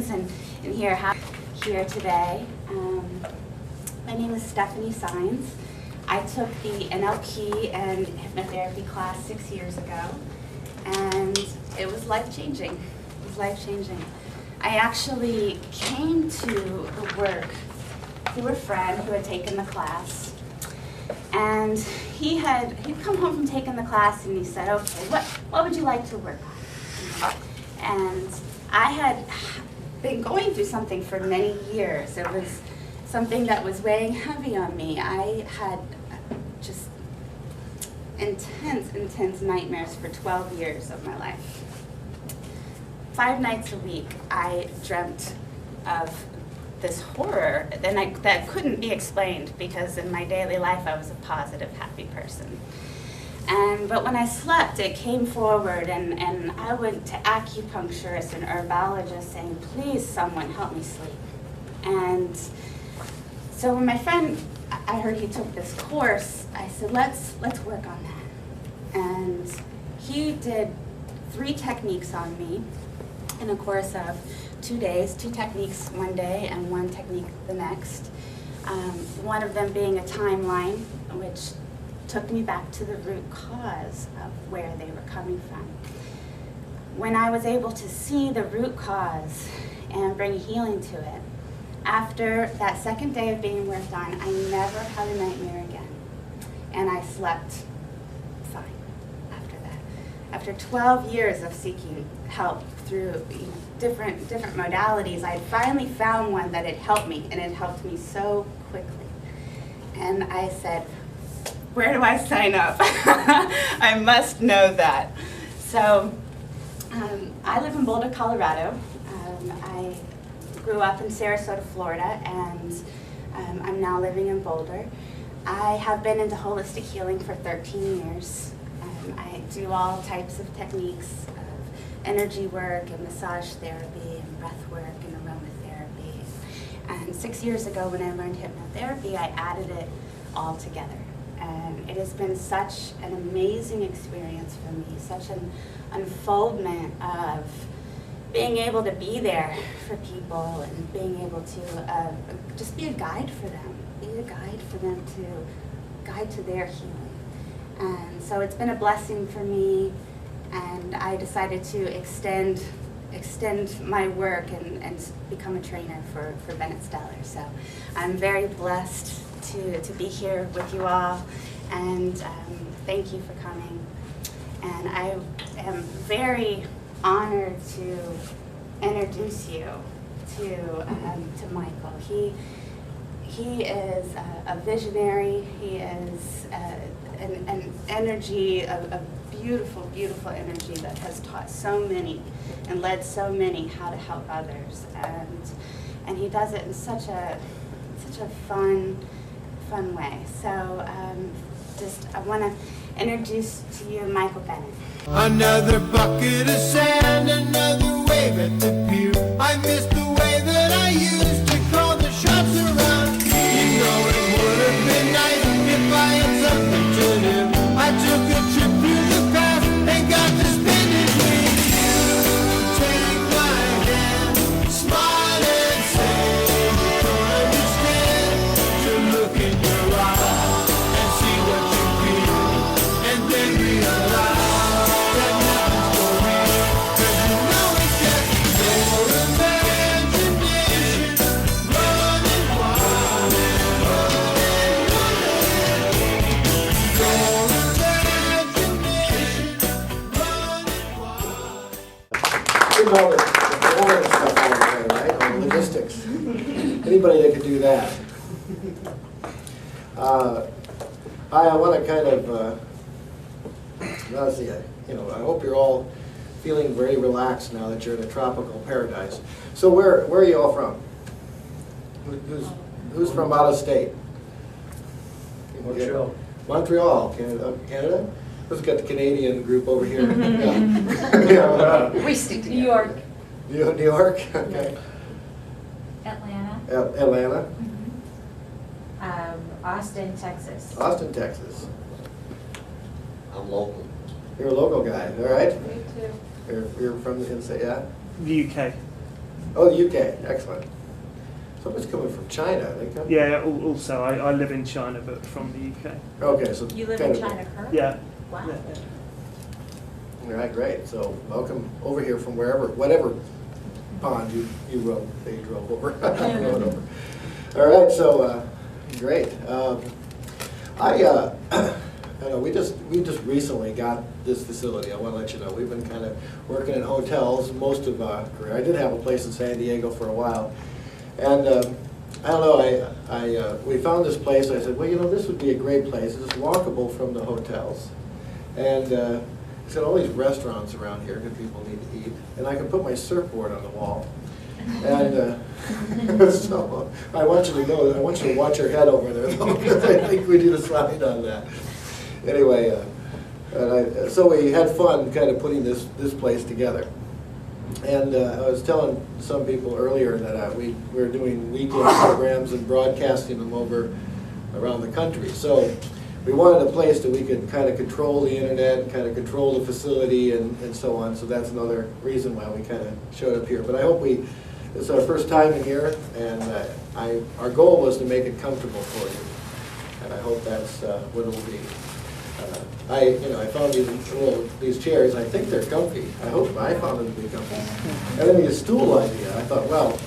friends and here today. My name is Stephanie Sines. I took the NLP and hypnotherapy class 6 years ago, and it was life-changing. It was life-changing. I actually came to the work through a friend who had taken the class, and he'd come home from taking the class and he said, okay, what would you like to work on? And I had been going through something for many years. It was something that was weighing heavy on me. I had just intense nightmares for 12 years of my life. 5 nights a week, I dreamt of this horror that couldn't be explained, because in my daily life I was a positive, happy person. But when I slept, it came forward, and I went to acupuncturists and herbologists saying, please, someone help me sleep. And so when my friend, I heard he took this course, I said, let's work on that. And he did 3 techniques on me in a course of 2 days, 2 techniques one day and 1 technique the next. One of them being a timeline, which took me back to the root cause of where they were coming from. When I was able to see the root cause and bring healing to it, after that 2nd day of being worked on, I never had a nightmare again. And I slept fine after that. After 12 years of seeking help through different modalities, I finally found one that had helped me, and it helped me so quickly. And I said, where do I sign up? I must know that. So I live in Boulder, Colorado. I grew up in Sarasota, Florida, and I'm now living in Boulder. I have been into holistic healing for 13 years. I do all types of techniques of energy work and massage therapy and breath work and aromatherapy. And 6 years ago, when I learned hypnotherapy, I added it all together. And it has been such an amazing experience for me, such an unfoldment of being able to be there for people and being able to just be a guide for them, to guide to their healing. And so it's been a blessing for me, and I decided to extend my work and become a trainer for Bennett Stellar. So I'm very blessed to be here with you all, and thank you for coming. And I am very honored to introduce you to Michael. He is a visionary. He is an energy, a beautiful energy that has taught so many and led so many how to help others. And he does it in such a fun way. So I want to introduce to you Michael Bennett. Another bucket of sand, another wave at the pier. I miss the way that I used to call the shots around. You know it would have been nice if I had something to do. I took a trip through the past and got to spend it with you. Take my hand, smile and say you don't understand. To look in your eyes and see what you feel, and then realize all the boring stuff on there, right? On logistics. Anybody that could do that. I want to kind of, let's see, I hope you're all feeling very relaxed now that you're in a tropical paradise. So where are you all from? Who's from out of state? Montreal. Montreal, Canada? Let's get the Canadian group over here. Yeah. We stick together. New York. New York? Okay. Atlanta. Atlanta? Austin, Texas. Austin, Texas. I'm local. You're a local guy, all right? Me too. You're from the inside, yeah? The UK. Oh, the UK, excellent. Somebody's coming from China, they come? Yeah, also, I live in China, but from the UK. Okay, so. You live kind in of- China currently? Yeah. Wow. Yeah. All right, great. So welcome over here from wherever, whatever pond you rode, they drove over. Rode over. All right, so great. I know we just recently got this facility. I want to let you know we've been kind of working in hotels most of our career. I did have a place in San Diego for a while, and I don't know. We found this place. I said, well, you know, this would be a great place. It's walkable from the hotels, and it's got all these restaurants around here because people need to eat, and I can put my surfboard on the wall. And so I want you to know that I want you to watch your head over there, though, because I think we need a slide on that. Anyway, so we had fun kind of putting this place together. And I was telling some people earlier that we were doing weekend programs and broadcasting them over around the country. So we wanted a place that we could kind of control the internet and kind of control the facility and so on. So that's another reason why we kind of showed up here. But I hope it's our first time in here, and our goal was to make it comfortable for you. And I hope that's what it'll be. I found these chairs. I think they're comfy. I hope I found them to be comfy. And then the stool idea. I thought, well,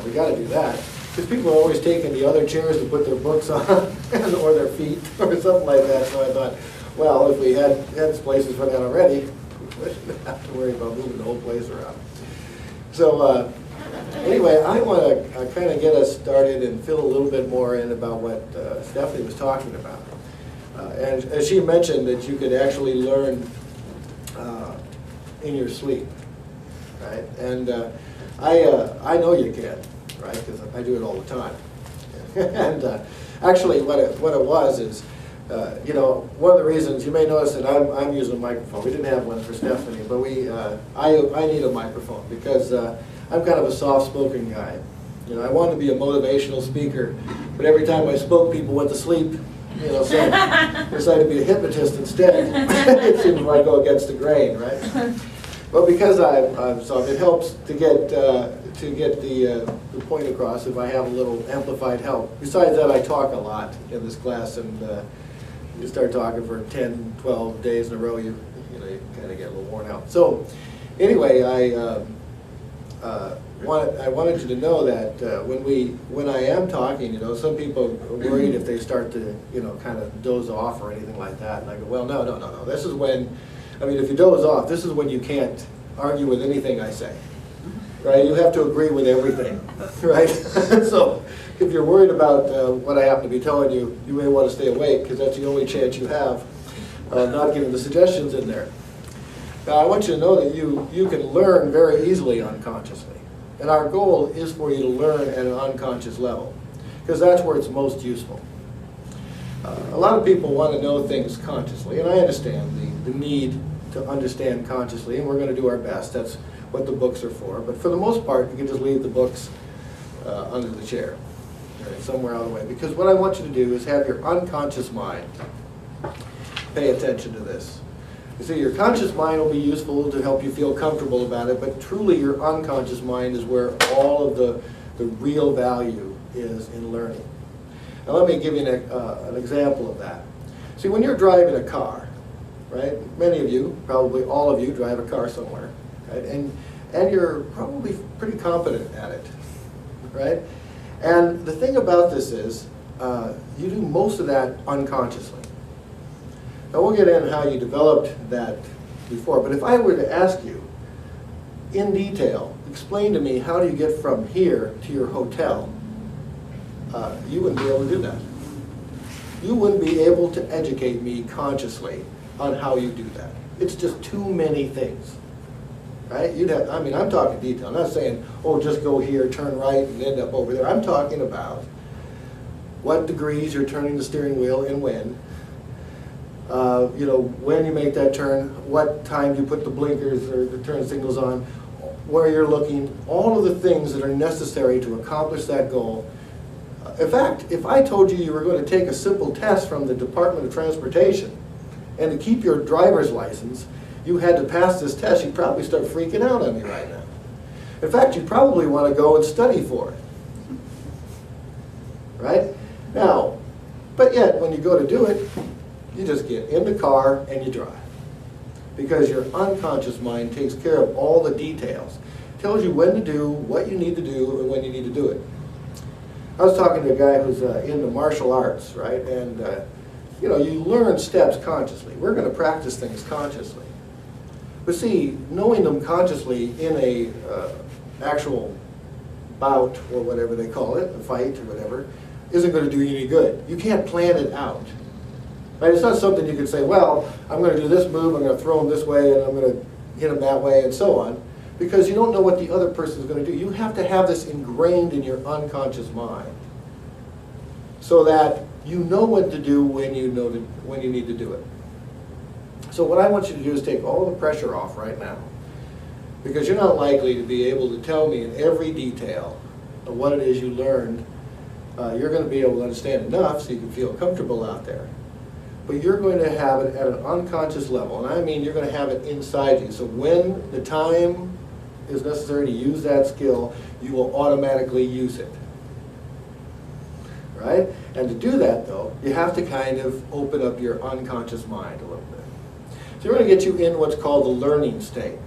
we got to do that because people are always taking the other chairs to put their books on, or their feet, or something like that. So I thought, well, if we had places for that already, we wouldn't have to worry about moving the whole place around. So anyway, I want to kind of get us started and fill a little bit more in about what Stephanie was talking about. And as she mentioned, that you could actually learn in your sleep, right? And I know you can, right? Because I do it all the time. And actually, what it was is, one of the reasons you may notice that I'm using a microphone. We didn't have one for Stephanie, but I need a microphone because I'm kind of a soft-spoken guy. I wanted to be a motivational speaker, but every time I spoke, people went to sleep. So I decided to be a hypnotist instead. It seems like I go against the grain, right? But because I'm soft, it helps to get the point across if I have a little amplified help. Besides that, I talk a lot in this class, and you start talking for 10, 12 days in a row, you kind of get a little worn out. So anyway, I wanted you to know that when I am talking, some people are worried if they start to, kind of doze off or anything like that. And I go, well, no. This is when, if you doze off, this is when you can't argue with anything I say, right? You have to agree with everything, right? So if you're worried about what I happen to be telling you, you may want to stay awake because that's the only chance you have not giving the suggestions in there. Now, I want you to know that you can learn very easily unconsciously. And our goal is for you to learn at an unconscious level, because that's where it's most useful. A lot of people want to know things consciously, and I understand the need to understand consciously, and we're going to do our best. That's what the books are for. But for the most part, you can just leave the books under the chair, right, somewhere out of the way. Because what I want you to do is have your unconscious mind pay attention to this. You see, your conscious mind will be useful to help you feel comfortable about it, but truly your unconscious mind is where all of the real value is in learning. Now let me give you an example of that. See, when you're driving a car, right, many of you, probably all of you, drive a car somewhere, right, and you're probably pretty competent at it, right? And the thing about this is, you do most of that unconsciously. Now we'll get into how you developed that before, but if I were to ask you, in detail, explain to me how do you get from here to your hotel, you wouldn't be able to do that. You wouldn't be able to educate me consciously on how you do that. It's just too many things, right? I'm talking detail. I'm not saying, oh, just go here, turn right, and end up over there. I'm talking about what degrees you're turning the steering wheel and when. When you make that turn, what time you put the blinkers or the turn signals on, where you're looking, all of the things that are necessary to accomplish that goal. In fact, if I told you you were going to take a simple test from the Department of Transportation and to keep your driver's license, you had to pass this test, you'd probably start freaking out on me right now. In fact, you probably want to go and study for it. Right? Now, but yet, when you go to do it, you just get in the car and you drive. Because your unconscious mind takes care of all the details. Tells you when to do, what you need to do, and when you need to do it. I was talking to a guy who's into martial arts, right? And you know, you learn steps consciously. We're going to practice things consciously. But see, knowing them consciously in a actual bout, or whatever they call it, a fight or whatever, isn't going to do you any good. You can't plan it out. Right? It's not something you can say, well, I'm going to do this move, I'm going to throw him this way, and I'm going to hit him that way, and so on. Because you don't know what the other person is going to do. You have to have this ingrained in your unconscious mind so that you know what to do when you need to do it. So what I want you to do is take all the pressure off right now, because you're not likely to be able to tell me in every detail of what it is you learned. You're going to be able to understand enough so you can feel comfortable out there. But you're going to have it at an unconscious level, and I mean you're going to have it inside you. So when the time is necessary to use that skill, you will automatically use it. Right? And to do that, though, you have to kind of open up your unconscious mind a little bit. So we're going to get you in what's called the learning state.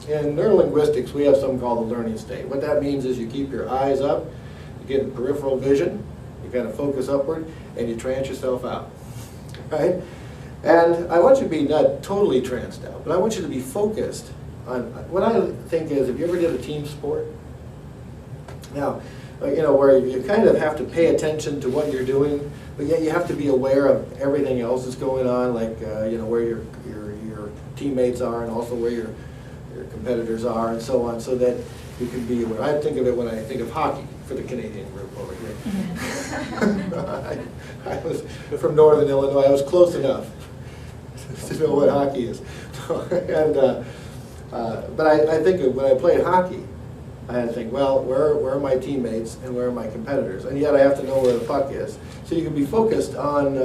In Neuro Linguistics, we have something called the learning state. What that means is you keep your eyes up, you get peripheral vision, you kind of focus upward, and you trance yourself out. Right? And I want you to be not totally tranced out, but I want you to be focused on what I think is, if you ever did a team sport, now, you know, where you kind of have to pay attention to what you're doing, but yet you have to be aware of everything else that's going on, like you know, where your teammates are, and also where your competitors are, and so on, so that you can be aware. I think of it when I think of hockey for the Canadian group over here. I was from Northern Illinois. I was close enough to know what hockey is. And but I think of when I played hockey, I had to think, well, where are my teammates and where are my competitors? And yet I have to know where the puck is. So you can be focused on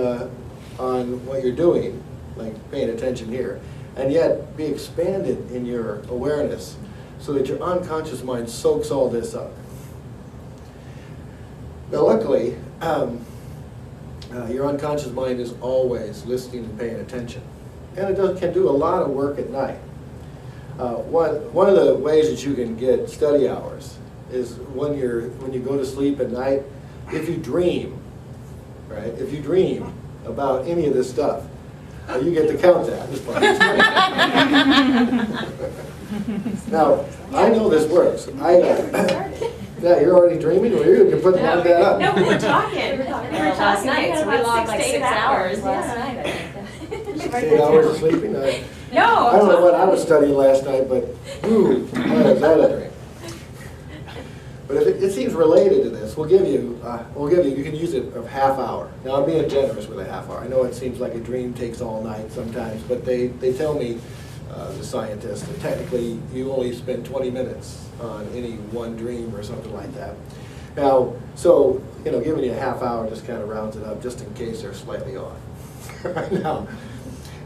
what you're doing, like paying attention here, and yet be expanded in your awareness so that your unconscious mind soaks all this up. Now luckily, your unconscious mind is always listening and paying attention. And it can do a lot of work at night. One of the ways that you can get study hours is when you go to sleep at night, if you dream, right? If you dream about any of this stuff, you get to count that. Just now, I know this works. Yeah, you're already dreaming, or you can put that up. No, we were talking. Last night, so we logged like 6 hours last night, I think. 8 hours of sleeping? No. I don't know what I was studying last night, but ooh, was that a dream. But if it seems related to this, we'll give you, you can use it a half hour. Now I'm being generous with a half hour. I know it seems like a dream takes all night sometimes, but they tell me, the scientists, that technically you only spend 20 minutes on any one dream or something like that. Now, so, you know, giving you a half hour just kind of rounds it up just in case they're slightly off. Right now.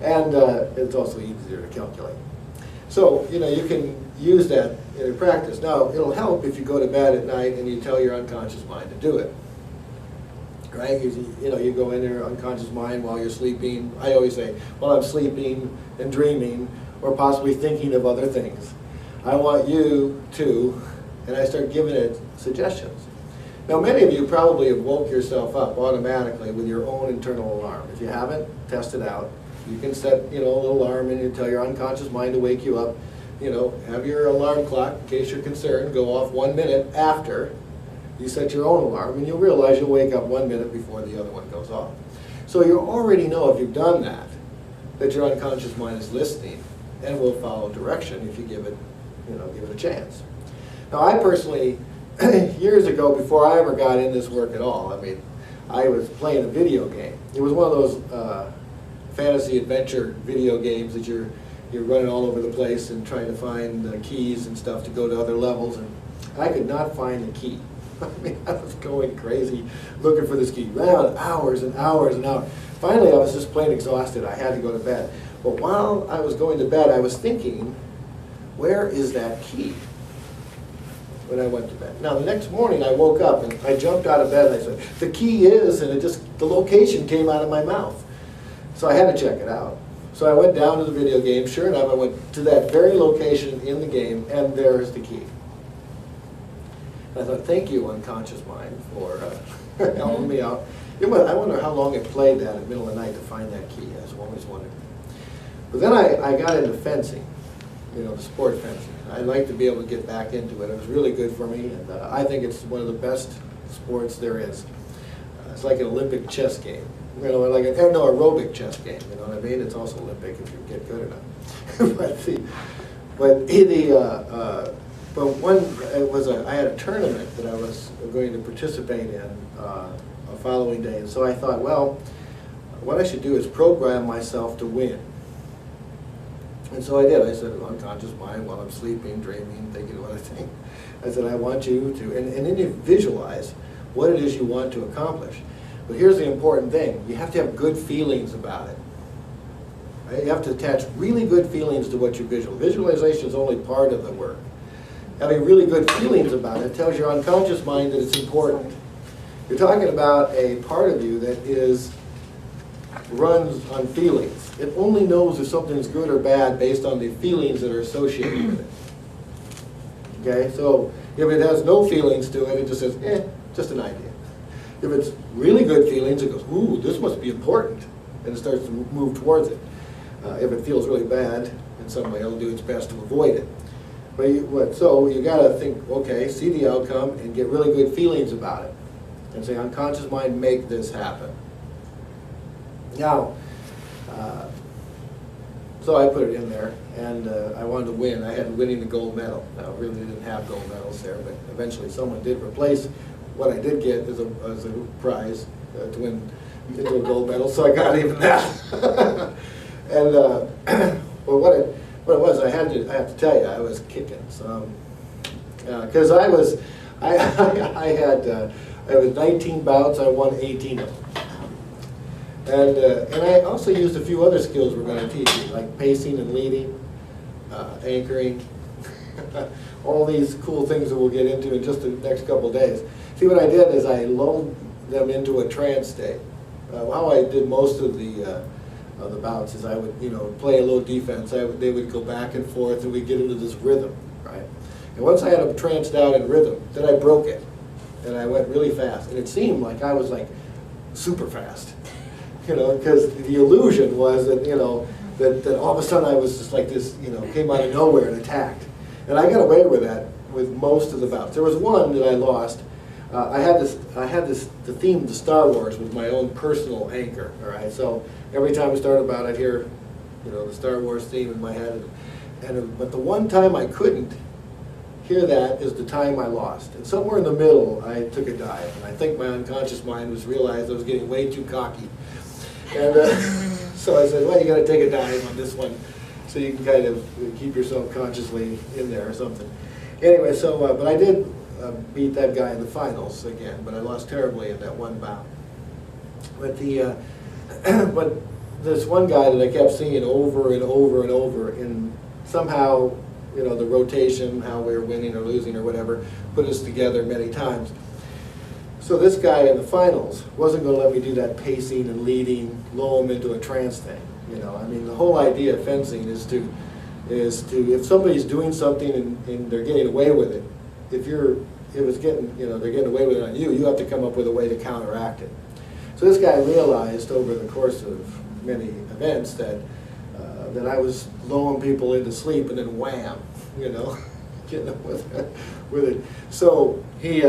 And it's also easier to calculate. So, you know, you can use that in your practice. Now, it'll help if you go to bed at night and you tell your unconscious mind to do it. Right? You know, you go in your unconscious mind while you're sleeping. I always say, while I'm sleeping and dreaming, or possibly thinking of other things, I want you to, and I start giving it suggestions. Now, many of you probably have woke yourself up automatically with your own internal alarm. If you haven't, test it out. You can set, you know, a little alarm and you tell your unconscious mind to wake you up. You know, have your alarm clock, in case you're concerned, go off 1 minute after you set your own alarm, and you'll realize you'll wake up 1 minute before the other one goes off. So you already know, if you've done that, that your unconscious mind is listening and will follow direction if you give it, you know, give it a chance. Now, I personally, years ago, before I ever got in this work at all, I mean, I was playing a video game. It was one of those fantasy adventure video games that you're running all over the place and trying to find the keys and stuff to go to other levels, and I could not find the key. I mean, I was going crazy looking for this key, ran hours and hours and hours. Finally, I was just plain exhausted. I had to go to bed. But while I was going to bed, I was thinking, where is that key? when I went to bed. Now, the next morning I woke up and I jumped out of bed and I said, the key is, and the location came out of my mouth. So I had to check it out. So I went down to the video game. Sure enough, I went to that very location in the game, and there's the key. I thought, thank you, unconscious mind, for helping me out. I wonder how long it played that in the middle of the night to find that key. I was always wondering. But then I got into fencing, the sport fencing. I'd like to be able to get back into it. It was really good for me, and I think it's one of the best sports there is. It's like an Olympic chess game. Like an aerobic chess game, you know what I mean? It's also Olympic if you get good enough. I had a tournament that I was going to participate in a following day, and so I thought, well, what I should do is program myself to win. And so I did. I said, unconscious mind, while I'm sleeping, dreaming, thinking what I think. I said, I want you to, and then you visualize what it is you want to accomplish. But here's the important thing. You have to have good feelings about it. Right? You have to attach really good feelings to what you visualize. Visualization is only part of the work. Having really good feelings about it tells your unconscious mind that it's important. You're talking about a part of you that runs on feelings. It only knows if something's good or bad based on the feelings that are associated with it. Okay, so if it has no feelings to it, it just says, just an idea. If it's really good feelings, it goes, ooh, this must be important, and it starts to move towards it. If it feels really bad in some way, it'll do its best to avoid it. So you got to think, okay, see the outcome and get really good feelings about it, and say, unconscious mind, make this happen. Now, so I put it in there, and I wanted to win. I had winning the gold medal. Now, I really didn't have gold medals there, but eventually someone did replace what I did get as a prize to win into a gold medal, so I got even that. And well, what it was, I have to tell you, I was kicking some, because I had 19 bouts, I won 18 of them. And I also used a few other skills we're going to teach you, like pacing and leading, anchoring, all these cool things that we'll get into in just the next couple of days. See, what I did is I lulled them into a trance state. How I did most of the bouts is I would, play a little defense. They would go back and forth, and we'd get into this rhythm, right? And once I had them tranced out in rhythm, then I broke it, and I went really fast. And it seemed like I was like super fast, because the illusion was that, that all of a sudden I was just like this, came out of nowhere and attacked. And I got away with that with most of the bouts. There was one that I lost. I had the theme to Star Wars was my own personal anchor. All right, so every time I started a bout, I'd hear, the Star Wars theme in my head. But the one time I couldn't hear that is the time I lost. And somewhere in the middle, I took a dive, and I think my unconscious mind realized I was getting way too cocky. And so I said, well, you got to take a dive on this one, so you can kind of keep yourself consciously in there or something. Anyway, so but I did beat that guy in the finals again, but I lost terribly in that one bout. But but this one guy that I kept seeing over and over and over, and somehow, the rotation, how we were winning or losing or whatever, put us together many times. So this guy in the finals wasn't going to let me do that pacing and leading, lull him into a trance thing. I mean, the whole idea of fencing is to if somebody's doing something and they're getting away with it, they're getting away with it on you, you have to come up with a way to counteract it. So this guy realized over the course of many events that I was lulling people into sleep and then wham, getting up with it. So he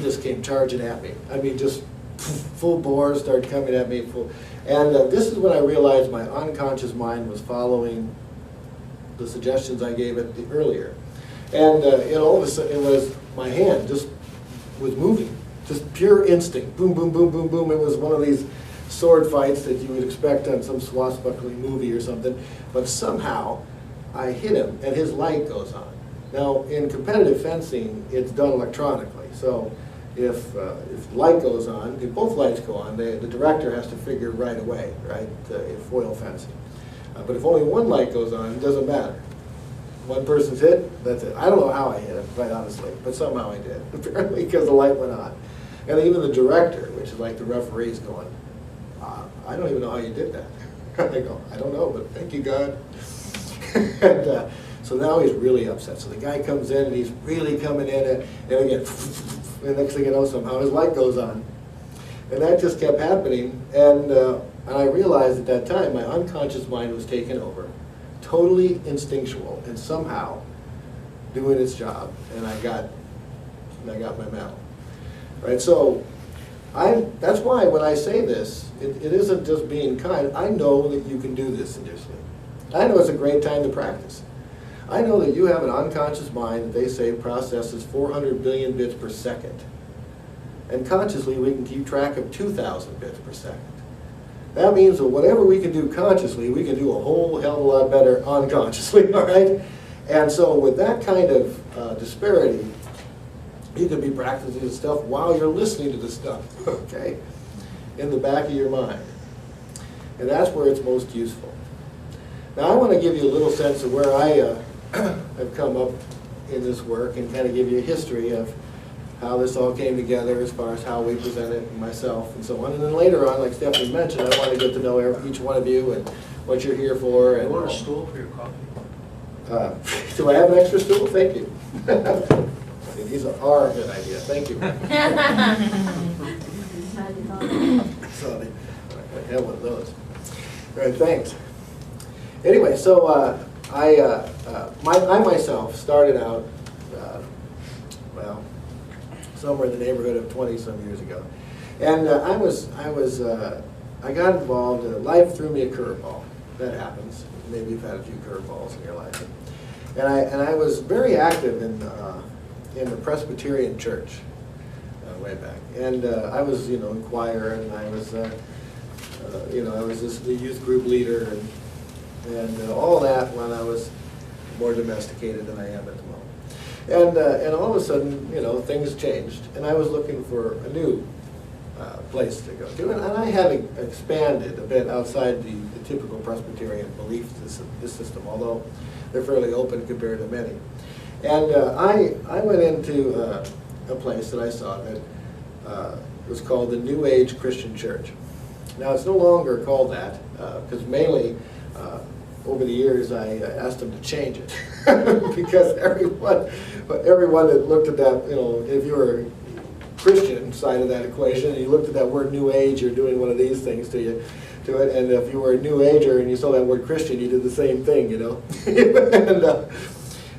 just came charging at me. I mean, just full bore, started coming at me full. And this is when I realized my unconscious mind was following the suggestions I gave it earlier. And all of a sudden, it was my hand just was moving, just pure instinct. Boom, boom, boom, boom, boom. It was one of these sword fights that you would expect on some swashbuckling movie or something. But somehow, I hit him, and his light goes on. Now, in competitive fencing, it's done electronically. So if light goes on, if both lights go on, the director has to figure right away, right, in foil fencing. But if only one light goes on, it doesn't matter. One person's hit, that's it. I don't know how I hit it, quite honestly, but somehow I did, apparently because the light went on. And even the director, which is like the referee's going, I don't even know how you did that. I go, I don't know, but thank you, God. And so now he's really upset. So the guy comes in and he's really coming in, and again, and next thing you know, somehow his light goes on. And that just kept happening, and I realized at that time my unconscious mind was taken over, totally instinctual, and somehow doing its job, and I got my medal. Right, so that's why when I say this, it isn't just being kind. I know that you can do this in your sleep. I know it's a great time to practice. I know that you have an unconscious mind that they say processes 400 billion bits per second. And consciously, we can keep track of 2,000 bits per second. That means that whatever we can do consciously, we can do a whole hell of a lot better unconsciously, all right? And so with that kind of disparity, you can be practicing this stuff while you're listening to this stuff, okay? In the back of your mind. And that's where it's most useful. Now I want to give you a little sense of where I have come up in this work and kind of give you a history of how this all came together as far as how we present it, and myself, and so on. And then later on, like Stephanie mentioned, I want to get to know each one of you and what you're here for. And You want a stool for your coffee? Do I have an extra stool? Thank you. These are a good idea. Thank you. So I have one of those. All right, thanks. Anyway, so I myself started out, well, somewhere in the neighborhood of 20-some years ago, and I got involved. Life threw me a curveball. That happens. Maybe you've had a few curveballs in your life. And I was very active in the Presbyterian church way back, and I was in choir, and I was I was the youth group leader, and all that when I was more domesticated than I am at the moment. And all of a sudden, things changed, and I was looking for a new place to go to, and I had expanded a bit outside the typical Presbyterian belief system, although they're fairly open compared to many. And I went into a place that I saw that was called the New Age Christian Church. Now it's no longer called that, because mainly over the years I asked them to change it, because everyone that looked at that, if you were Christian side of that equation, and you looked at that word New Age, you're doing one of these things to it. And if you were a New Ager and you saw that word Christian, you did the same thing, and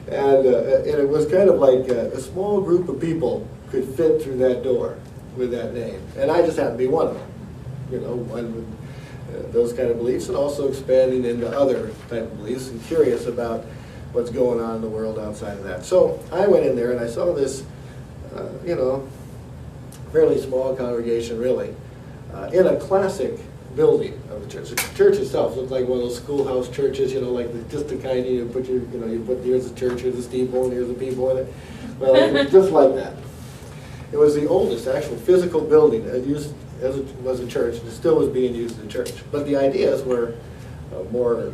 it was kind of like a small group of people could fit through that door with that name, and I just happened to be one of them. One with those kind of beliefs, and also expanding into other type of beliefs, and curious about what's going on in the world outside of that. So I went in there and I saw this, fairly small congregation, really, in a classic building of the church. The church itself looked like one of those schoolhouse churches, like just the kind you put here's the church, here's the steeple, and here's the people in it. Well, it was just like that. It was the oldest actual physical building used as it was a church, and it still was being used as a church. But the ideas were more,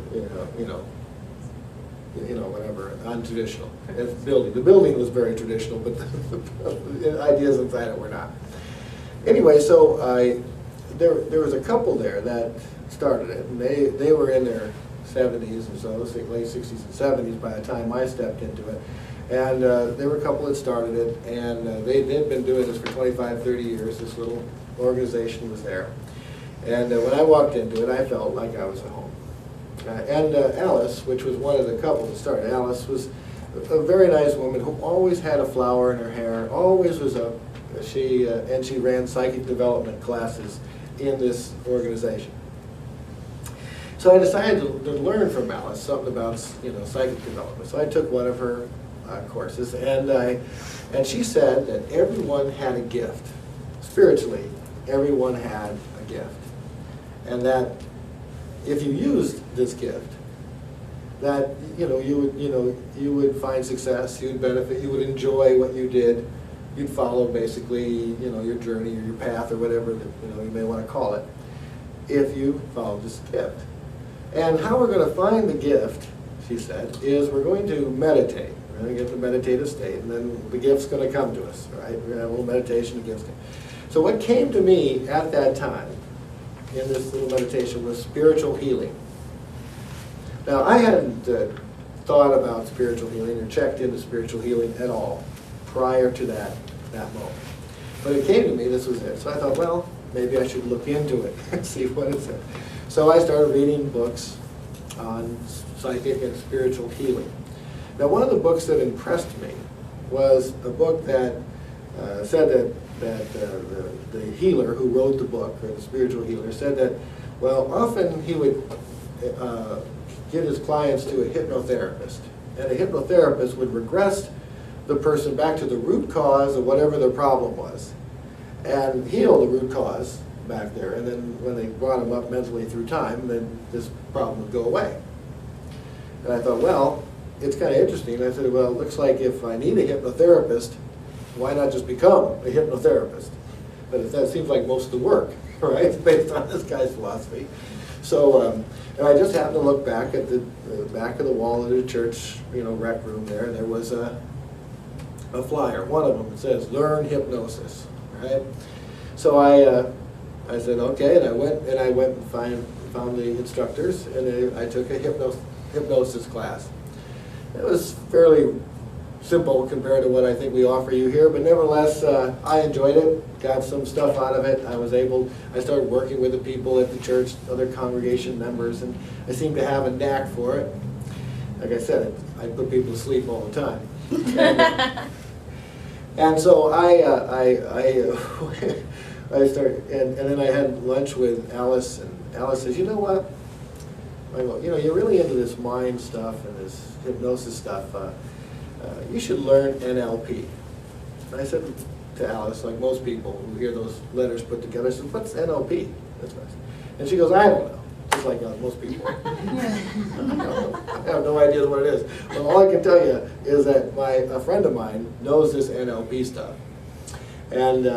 whatever, untraditional. The building was very traditional, but the ideas inside it were not. Anyway, so there was a couple there that started it, and they were in their 70s or so, late 60s and 70s by the time I stepped into it. And there were a couple that started it, and they'd been doing this for 25, 30 years. This little organization was there. And when I walked into it, I felt like I was at home. And Alice, which was one of the couple that started, Alice was a very nice woman who always had a flower in her hair, always was up. And she ran psychic development classes in this organization. So I decided to learn from Alice something about psychic development. So I took one of her courses, and she said that everyone had a gift. Spiritually, everyone had a gift, and that if you used this gift, that you would find success, you would benefit, you would enjoy what you did, you'd follow basically your journey or your path or whatever that you may want to call it, if you followed this gift. And how we're going to find the gift, she said, is we're going to meditate. We're going to get the meditative state, and then the gift's going to come to us, right? We're going to have a little meditation, the gift's going to. So what came to me at that time in this little meditation was spiritual healing. Now, I hadn't thought about spiritual healing or checked into spiritual healing at all prior to that moment. But it came to me, this was it. So I thought, well, maybe I should look into it and see what it said. So I started reading books on psychic and spiritual healing. Now, one of the books that impressed me was a book that said that the healer who wrote the book, or the spiritual healer, said that, well, often he would get his clients to a hypnotherapist, and a hypnotherapist would regress the person back to the root cause of whatever their problem was, and heal the root cause back there, and then when they brought them up mentally through time, then this problem would go away. And I thought, well, it's kind of interesting. I said, well, it looks like if I need a hypnotherapist, why not just become a hypnotherapist? But that seems like most of the work, right, based on this guy's philosophy. So, and I just happened to look back at the back of the wall of the church, rec room there, and there was a flyer. One of them, it says, "Learn hypnosis," right? So I said, okay, and I went and found the instructors, and I took a hypnosis class. It was fairly simple compared to what I think we offer you here, but nevertheless, I enjoyed it, got some stuff out of it. I started working with the people at the church, other congregation members, and I seemed to have a knack for it. Like I said, I put people to sleep all the time. And so I started, and then I had lunch with Alice, and Alice says, you know what? I go, you're really into this mind stuff and this hypnosis stuff. You should learn NLP. And I said to Alice, like most people who hear those letters put together, I said, what's NLP? That's what I said. And she goes, I don't know. Just like most people. I have no idea what it is. But all I can tell you is that a friend of mine knows this NLP stuff. And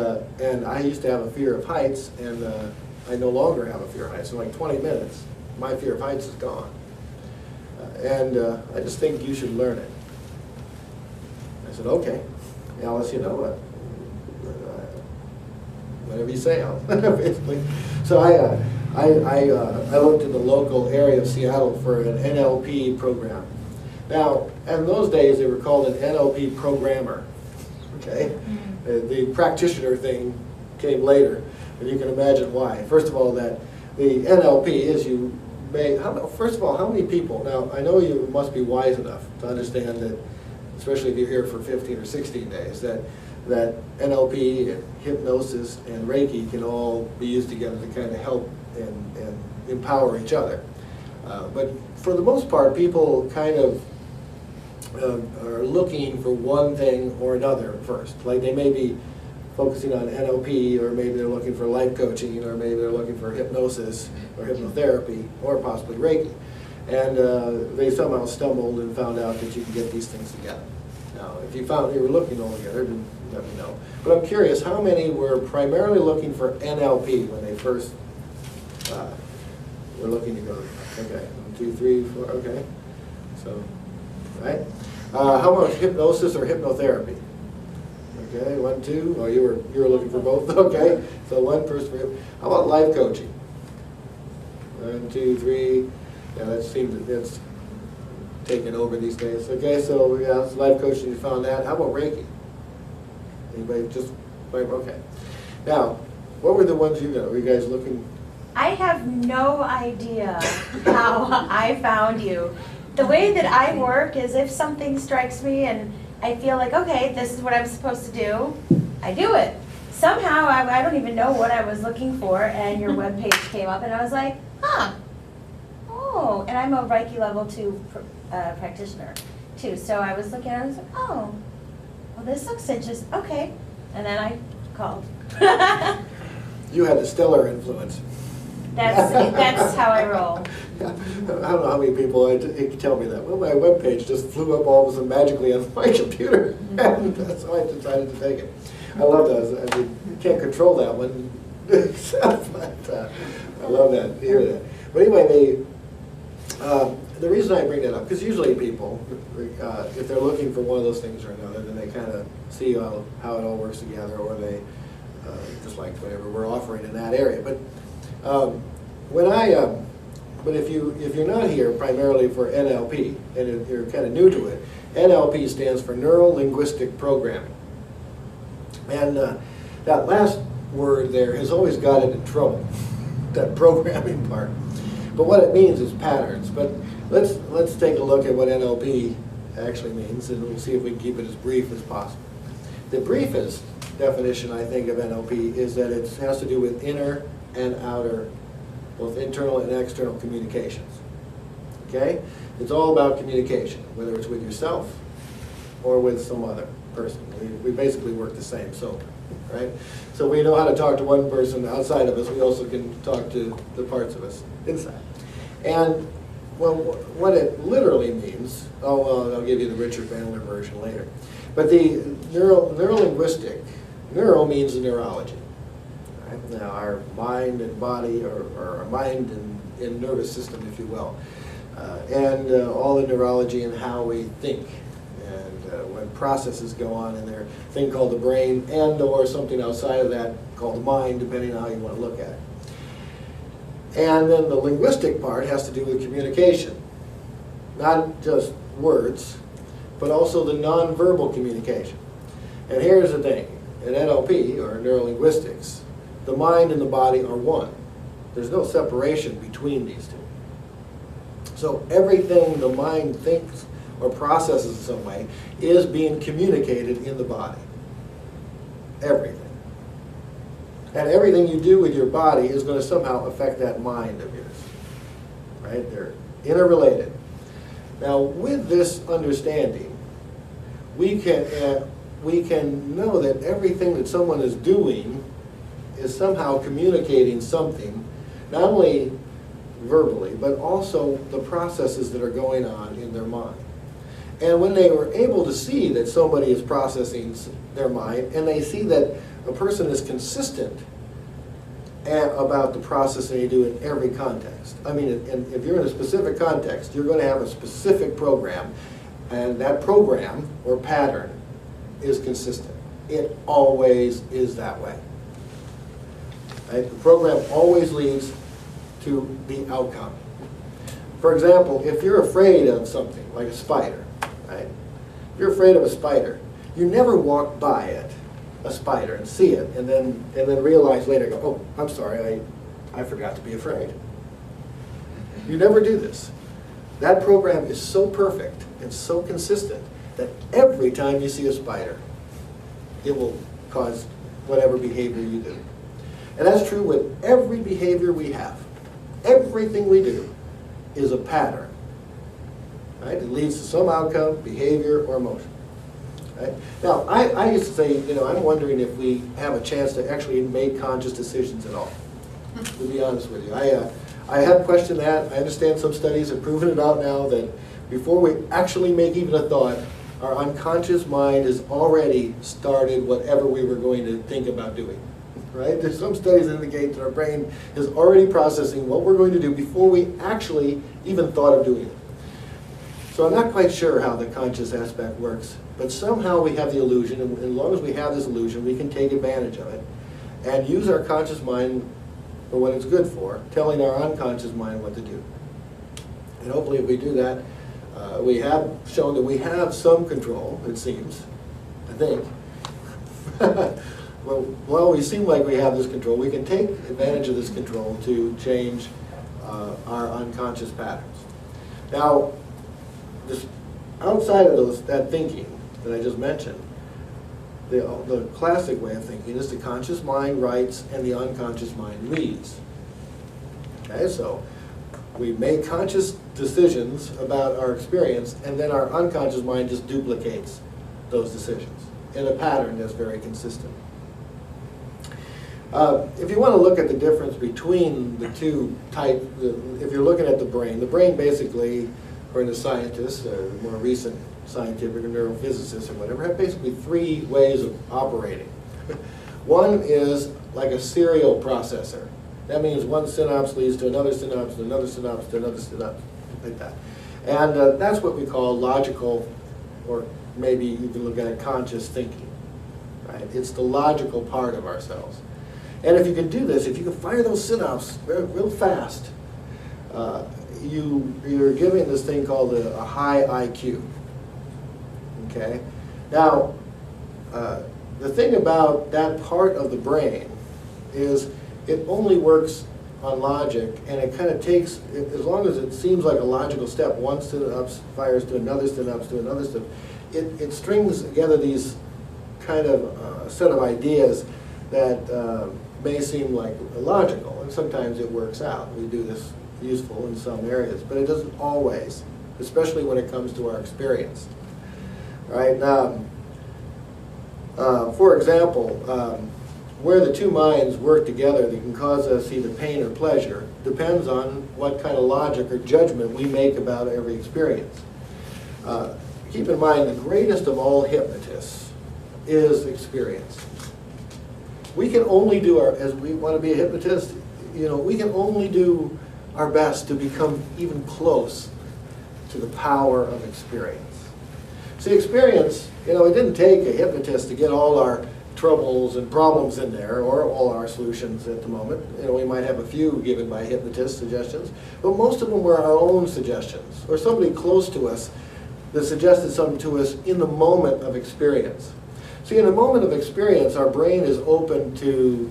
I used to have a fear of heights, and I no longer have a fear of heights. In like 20 minutes, my fear of heights is gone. I just think you should learn it. I said, okay. Alice, whatever you say, basically. So I looked in the local area of Seattle for an NLP program. Now, in those days, they were called an NLP programmer. Okay? The practitioner thing came later, and you can imagine why. First of all, that the NLP is first of all, how many people, now I know you must be wise enough to understand that, especially if you're here for 15 or 16 days, that NLP and hypnosis and Reiki can all be used together to kind of help and empower each other. But for the most part, people kind of are looking for one thing or another first. Like they may be focusing on NLP, or maybe they're looking for life coaching, or maybe they're looking for hypnosis or hypnotherapy, or possibly Reiki. And they somehow stumbled and found out that you can get these things together. Now, if you found you were looking all together, then let me know. But I'm curious, how many were primarily looking for NLP when they first were looking to go? Okay, 1, 2, 3, 4, okay. So, right? How about hypnosis or hypnotherapy? Okay, 1, 2. Oh, you were looking for both. Okay, so one person for. How about life coaching? 1, 2, 3. Yeah, that seems that's taken over these days. Okay, so yeah, life coaching. You found that. How about Reiki? Anybody just okay? Now, what were the ones you got? Were you guys looking? I have no idea how I found you. The way that I work is if something strikes me and I feel like, okay, this is what I'm supposed to do, I do it. Somehow, I don't even know what I was looking for, and your webpage came up, and I was like, huh, oh, and I'm a Reiki level 2 practitioner, too, so I was looking at it, and I was like, oh, well, this looks interesting, okay, and then I called. You had a stellar influence. That's how I roll. Yeah. I don't know how many people tell me that. Well, my webpage just flew up all of a sudden magically on my computer, and so I decided to take it. I love those. I mean, you can't control that one, but I love that. Hear that. But anyway, the reason I bring that up, because usually people, if they're looking for one of those things or another, then they kind of see how it all works together, or they just like whatever we're offering in that area. But but if you're not here primarily for NLP, and if you're kind of new to it, NLP stands for Neuro Linguistic Programming. And that last word there has always got it in trouble, that programming part. But what it means is patterns. But let's take a look at what NLP actually means, and we'll see if we can keep it as brief as possible. The briefest definition, I think, of NLP is that it has to do with inner and outer, both internal and external communications. Okay? It's all about communication, whether it's with yourself or with some other person. We basically work the same, so, right? So we know how to talk to one person outside of us. We also can talk to the parts of us inside. And well, what it literally means, I'll give you the Richard Bandler version later. But the neuro-linguistic, neuro means the neurology. Right? Now our mind and body, or our mind and nervous system, if you will, and all the neurology and how we think, and when processes go on in their thing called the brain, and or something outside of that called the mind, depending on how you want to look at it. And then the linguistic part has to do with communication, not just words, but also the nonverbal communication. And here's the thing, in NLP, or neurolinguistics, the mind and the body are one. There's no separation between these two. So everything the mind thinks or processes in some way is being communicated in the body. Everything. And everything you do with your body is going to somehow affect that mind of yours. Right? They're interrelated. Now, with this understanding, we can know that everything that someone is doing is somehow communicating something, not only verbally, but also the processes that are going on in their mind. And when they were able to see that somebody is processing their mind, and they see that a person is consistent about the processing you do in every context. I mean, if you're in a specific context, you're going to have a specific program, and that program or pattern is consistent. It always is that way. Right? The program always leads to the outcome. For example, if you're afraid of something, like a spider, right? If you're afraid of a spider, you never walk by it, a spider, and see it, and then realize later, go, oh, I'm sorry, I forgot to be afraid. You never do this. That program is so perfect and so consistent that every time you see a spider, it will cause whatever behavior you do. And that's true with every behavior we have. Everything we do is a pattern. Right? It leads to some outcome, behavior, or emotion. Right? Now, I used to say, I'm wondering if we have a chance to actually make conscious decisions at all, to be honest with you. I have questioned that. I understand some studies have proven it out now that before we actually make even a thought, our unconscious mind has already started whatever we were going to think about doing. Right? There's some studies that indicate that our brain is already processing what we're going to do before we actually even thought of doing it. So I'm not quite sure how the conscious aspect works, but somehow we have the illusion, and as long as we have this illusion, we can take advantage of it and use our conscious mind for what it's good for, telling our unconscious mind what to do. And hopefully if we do that, we have shown that we have some control, it seems, I think. Well, we seem like we have this control. We can take advantage of this control to change our unconscious patterns. Now, this, outside of that thinking that I just mentioned, the classic way of thinking is the conscious mind writes and the unconscious mind reads. Okay, so we make conscious decisions about our experience, and then our unconscious mind just duplicates those decisions in a pattern that's very consistent. If you want to look at the difference between the two types, if you're looking at the brain basically, according to scientists, more recent scientific or neurophysicists or whatever, have basically three ways of operating. One is like a serial processor. That means one synapse leads to another synapse, to another synapse, to another synapse, like that. And that's what we call logical, or maybe you can look at it, conscious thinking. Right? It's the logical part of ourselves. And if you can do this, if you can fire those synapses real fast, you're giving this thing called a high IQ. Okay? Now, the thing about that part of the brain is it only works on logic, and it kind of takes, as long as it seems like a logical step, one synapse fires to another synapse to another synapse, it strings together these kind of set of ideas that may seem like illogical, and sometimes it works out. We do this useful in some areas, but it doesn't always, especially when it comes to our experience. Right? For example, where the two minds work together that can cause us either pain or pleasure depends on what kind of logic or judgment we make about every experience. Keep in mind, the greatest of all hypnotists is experience. We can only do as we want to be a hypnotist, we can only do our best to become even close to the power of experience. See, experience, it didn't take a hypnotist to get all our troubles and problems in there, or all our solutions at the moment. We might have a few given by hypnotist suggestions, but most of them were our own suggestions, or somebody close to us that suggested something to us in the moment of experience. See, in the moment of experience, our brain is open to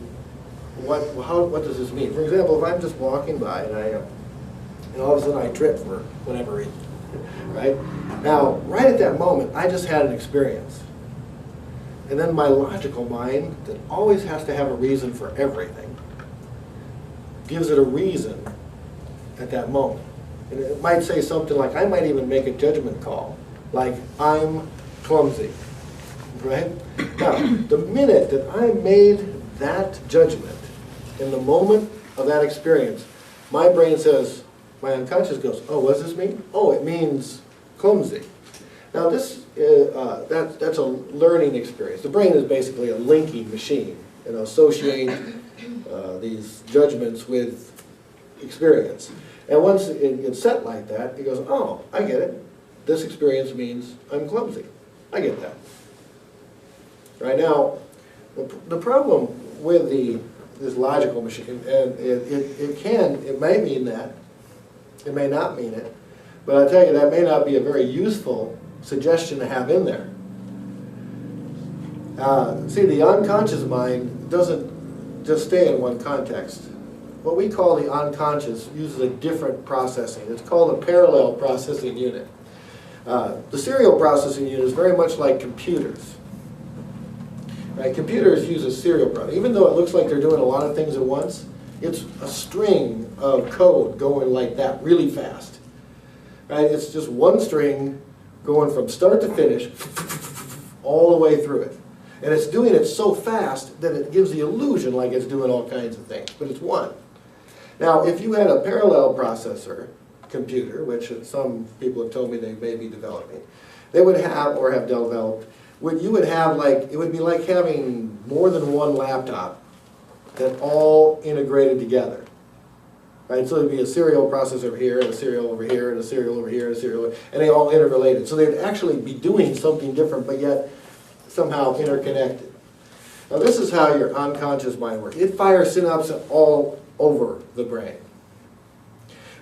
what does this mean? For example, if I'm just walking by and all of a sudden I trip for whatever reason, right? Now, right at that moment, I just had an experience. And then my logical mind, that always has to have a reason for everything, gives it a reason at that moment. And it might say something like, I might even make a judgment call, like, I'm clumsy, right? Now, the minute that I made that judgment, in the moment of that experience, my brain says, my unconscious goes, oh, what does this mean? Oh, it means clumsy. Now this, that's a learning experience. The brain is basically a linking machine, associating these judgments with experience. And once it gets set like that, it goes, oh, I get it. This experience means I'm clumsy. I get that. Right now, the problem with this logical machine, and it may mean that, it may not mean it, but I tell you, that may not be a very useful suggestion to have in there. See, the unconscious mind doesn't just stay in one context. What we call the unconscious uses a different processing. It's called a parallel processing unit. The serial processing unit is very much like computers. Right? Computers use a serial processing. Even though it looks like they're doing a lot of things at once, it's a string of code going like that really fast. Right? It's just one string going from start to finish all the way through it. And it's doing it so fast that it gives the illusion like it's doing all kinds of things, but it's one. Now, if you had a parallel processor computer, which some people have told me they may be developing, they would have, or have developed, you would have it would be like having more than one laptop that all integrated together. Right? So there'd be a serial processor over here, and a serial over here, and a serial over here, and a serial, and they all interrelated. So they'd actually be doing something different, but yet somehow interconnected. Now this is how your unconscious mind works. It fires synapses all over the brain.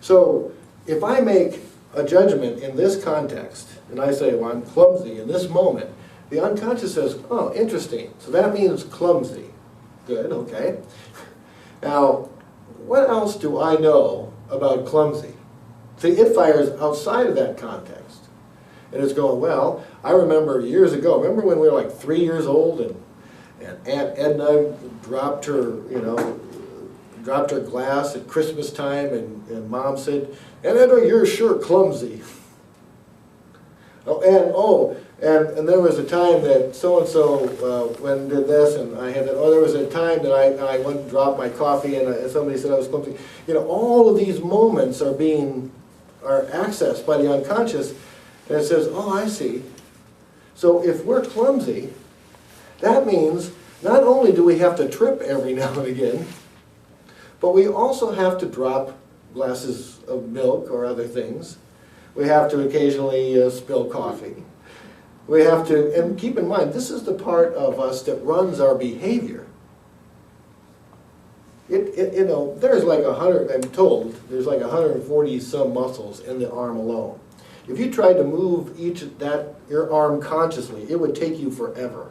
So if I make a judgment in this context, and I say, well, I'm clumsy in this moment, the unconscious says, oh, interesting. So that means clumsy. Good, okay. Now, what else do I know about clumsy? See, it fires outside of that context. And it's going, well, I remember years ago, remember when we were like 3 years old and Aunt Edna dropped her, dropped her glass at Christmas time and Mom said, Aunt Edna, you're sure clumsy. And there was a time that so-and-so went and did this, and I had, there was a time that I went and dropped my coffee and somebody said I was clumsy. All of these moments are accessed by the unconscious, and it says, oh, I see. So if we're clumsy, that means not only do we have to trip every now and again, but we also have to drop glasses of milk or other things. We have to occasionally spill coffee. We have to, and keep in mind, this is the part of us that runs our behavior. You know, there's like 100, I'm told, there's like 140 some muscles in the arm alone. If you tried to move your arm consciously, it would take you forever.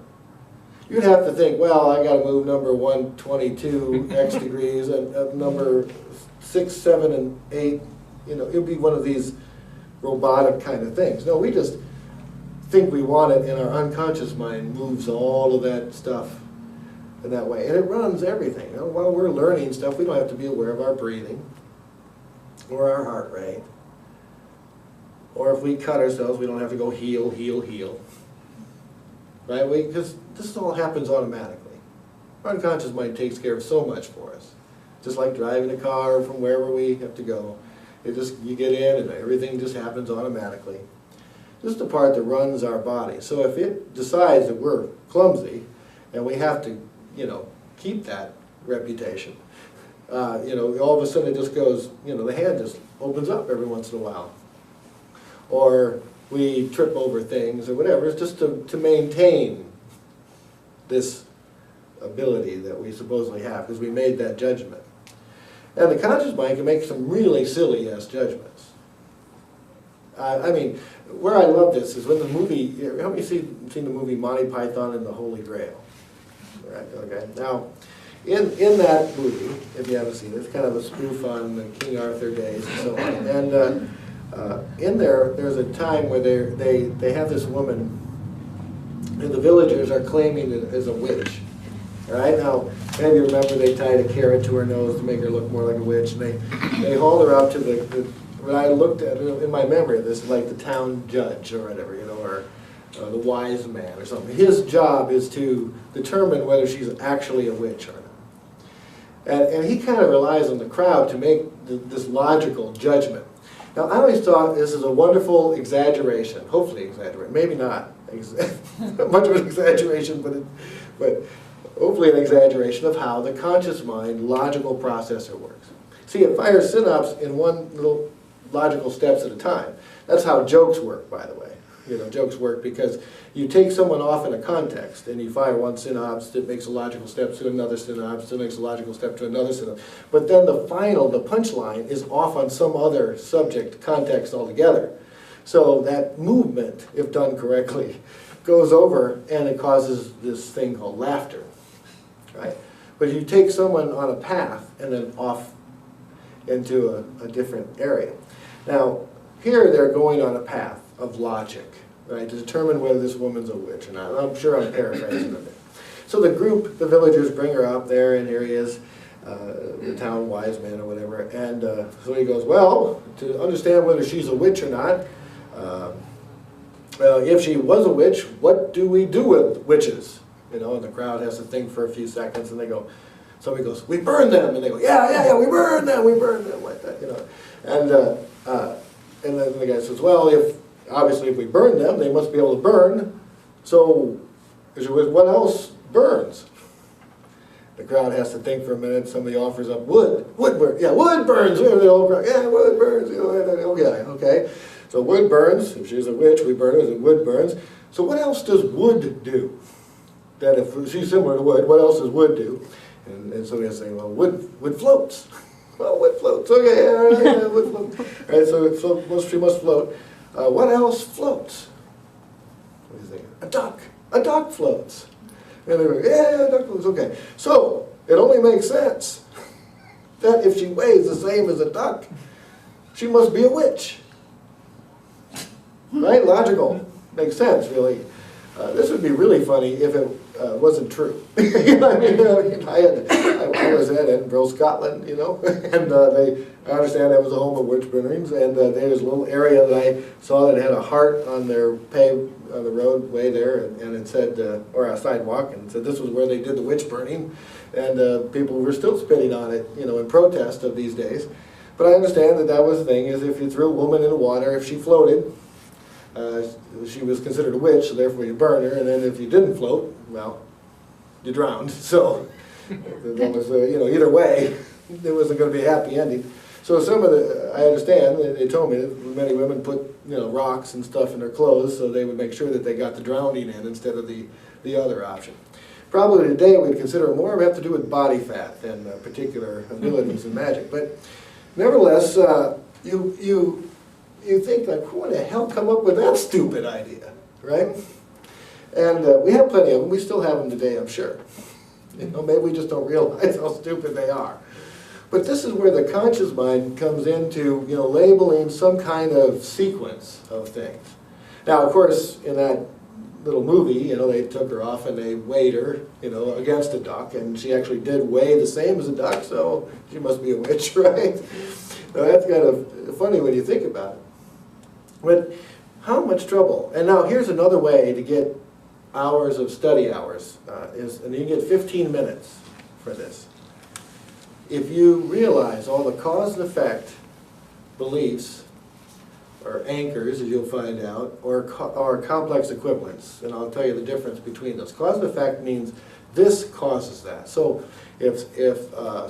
You'd have to think, well, I got to move number 122 x degrees and number 6, 7, and 8. You know, it would be one of these robotic kind of things. No, we just think we want it, and our unconscious mind moves all of that stuff in that way. And it runs everything. You know, while we're learning stuff, we don't have to be aware of our breathing or our heart rate. Or if we cut ourselves, we don't have to go heal, heal, heal. Right? Because this all happens automatically. Our unconscious mind takes care of so much for us. Just like driving a car from wherever we have to go. You get in and everything just happens automatically. This is the part that runs our body. So if it decides that we're clumsy and we have to, you know, keep that reputation, you know, all of a sudden it just goes, you know, the hand just opens up every once in a while. Or we trip over things or whatever. It's just to maintain this ability that we supposedly have because we made that judgment. And the conscious mind can make some really silly-ass judgments. I mean, where I love this is when the movie, how many seen the movie Monty Python and the Holy Grail? Right, okay. Now, in that movie, if you haven't seen it, it's kind of a spoof on the King Arthur days and so on. And in there's a time where they have this woman, and the villagers are claiming it as a witch. All right, now, maybe you remember they tied a carrot to her nose to make her look more like a witch, and they hauled her up to when I looked at it in my memory, this is like the town judge or whatever, you know, or the wise man or something. His job is to determine whether she's actually a witch or not. And he kind of relies on the crowd to make this logical judgment. Now, I always thought this is a wonderful exaggeration, hopefully exaggeration, maybe not much of an exaggeration, but hopefully an exaggeration of how the conscious mind logical processor works. See, it fires synapses in one little logical steps at a time. That's how jokes work, by the way. You know, jokes work because you take someone off in a context and you fire one synapse that makes a logical step to another synapse that makes a logical step to another synapse. But then the punchline is off on some other subject context altogether. So that movement, if done correctly, goes over and it causes this thing called laughter. Right? But you take someone on a path and then off into a different area. Now, here they're going on a path of logic, right, to determine whether this woman's a witch or not. I'm sure I'm paraphrasing a bit. So the group, the villagers, bring her up there, and here he is, the town wise man or whatever, and so he goes, well, to understand whether she's a witch or not, if she was a witch, what do we do with witches? You know, and the crowd has to think for a few seconds, and they go, somebody goes, we burn them, and they go, yeah, we burn them, like that, you know. And then the guy says, well, obviously if we burn them, they must be able to burn, so what else burns? The crowd has to think for a minute, somebody offers up wood. Wood burns, yeah, wood burns, yeah, wood burns, okay. So wood burns, if she's a witch, we burn her, and wood burns. So what else does wood do? That if she's similar to wood, what else does wood do? And somebody is saying, well, wood floats. Well, wood floats. Okay, yeah, wood floats. All right, so she must float. What else floats? What do you think? A duck. A duck floats. And they go, yeah, a duck floats. Okay. So it only makes sense that if she weighs the same as a duck, she must be a witch. Right? Logical. Makes sense, really. This would be really funny if it wasn't true. You know, I was at Edinburgh, Scotland, you know, and I understand that was a home of witch burnings, and there was a little area that I saw that had a heart on their on the roadway there, and it said, or a sidewalk, and it said this was where they did the witch burning, and people were still spitting on it, you know, in protest of these days. But I understand that was the thing, is if you threw a woman in the water, if she floated, she was considered a witch, so therefore you burn her, and then if you didn't float, well, you drowned. So there was, you know, either way, there wasn't going to be a happy ending. So some of the, I understand, they told me that many women put, rocks and stuff in their clothes so they would make sure that they got the drowning in instead of the other option. Probably today we'd consider more of it have to do with body fat than particular abilities in magic. But nevertheless, you think like, who in the hell come up with that stupid idea, right? And we have plenty of them. We still have them today, I'm sure. Maybe we just don't realize how stupid they are. But this is where the conscious mind comes into, labeling some kind of sequence of things. Now, of course, in that little movie, they took her off and they weighed her, against a duck, and she actually did weigh the same as a duck, so she must be a witch, right? Now, that's kind of funny when you think about it. But how much trouble? And now here's another way to get hours of study hours, and you get 15 minutes for this. If you realize all the cause and effect beliefs, or anchors, as you'll find out, or complex equivalents, and I'll tell you the difference between those. Cause and effect means this causes that. So if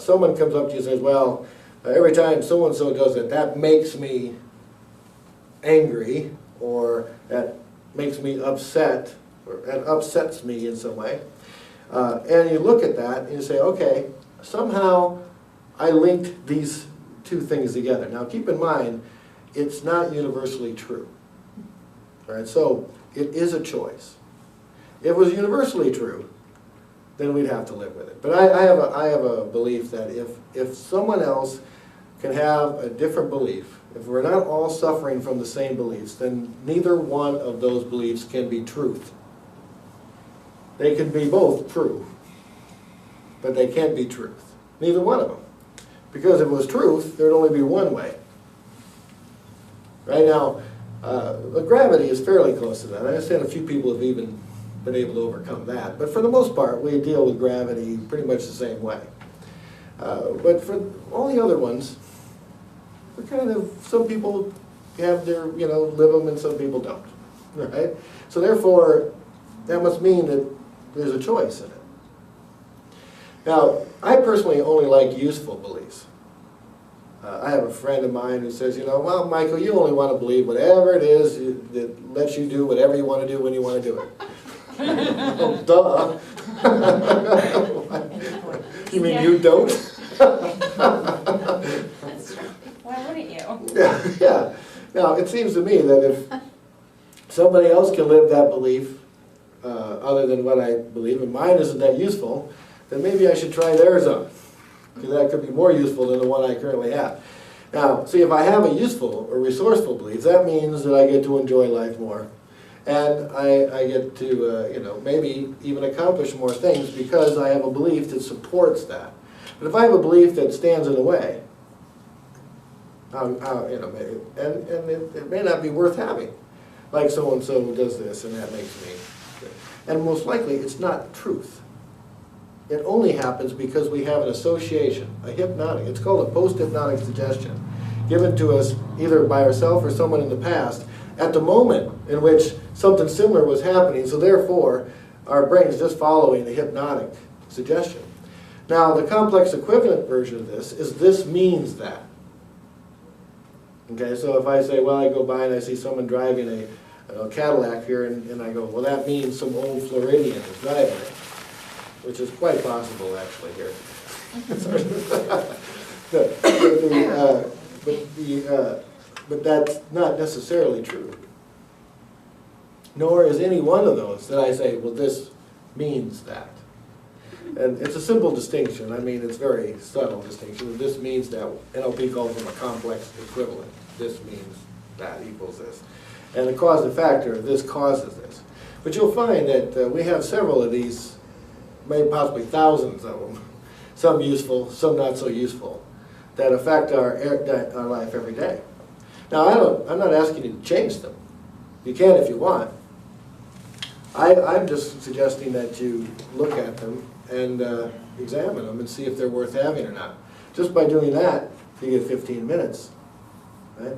someone comes up to you and says, well, every time so-and-so does it, that makes me angry, or that makes me upset, or that upsets me in some way, and you look at that and you say, okay, somehow I linked these two things together. Now keep in mind, it's not universally true. Right? So it is a choice. If it was universally true, then we'd have to live with it. But I have a belief that if someone else can have a different belief, if we're not all suffering from the same beliefs, then neither one of those beliefs can be truth. They can be both true, but they can't be truth. Neither one of them. Because if it was truth, there'd only be one way. Right now, gravity is fairly close to that. I understand a few people have even been able to overcome that. But for the most part, we deal with gravity pretty much the same way. But for all the other ones, we're kind of, some people have their, live them and some people don't. Right? So therefore, that must mean that there's a choice in it. Now, I personally only like useful beliefs. I have a friend of mine who says, well, Michael, you only want to believe whatever it is that lets you do whatever you want to do when you want to do it. Oh, duh. You mean you don't? That's true. Why wouldn't you? Yeah. Now, it seems to me that if somebody else can live that belief other than what I believe, and mine isn't that useful, then maybe I should try theirs on. Because that could be more useful than the one I currently have. Now, see, if I have a useful or resourceful belief, that means that I get to enjoy life more. And I get to, maybe even accomplish more things because I have a belief that supports that. But if I have a belief that stands in the way, maybe, and it may not be worth having. Like so-and-so does this, and that makes me. And most likely, it's not truth. It only happens because we have an association, a hypnotic, it's called a post-hypnotic suggestion, given to us either by ourselves or someone in the past at the moment in which something similar was happening, so therefore our brain's just following the hypnotic suggestion. Now the complex equivalent version of this means that. Okay, so if I say, well, I go by and I see someone driving a Cadillac here, and I go, well, that means some old Floridian is driving it. Which is quite possible, actually, here. But that's not necessarily true. Nor is any one of those that I say, well, this means that. And it's a simple distinction. I mean, it's a very subtle distinction. This means that. NLP calls them a complex equivalent. This means that equals this. And the cause and factor of this causes this. But you'll find that we have several of these, maybe possibly thousands of them, some useful, some not so useful, that affect our life every day. Now, I'm not asking you to change them. You can if you want. I'm just suggesting that you look at them and examine them and see if they're worth having or not. Just by doing that, you get 15 minutes. Right?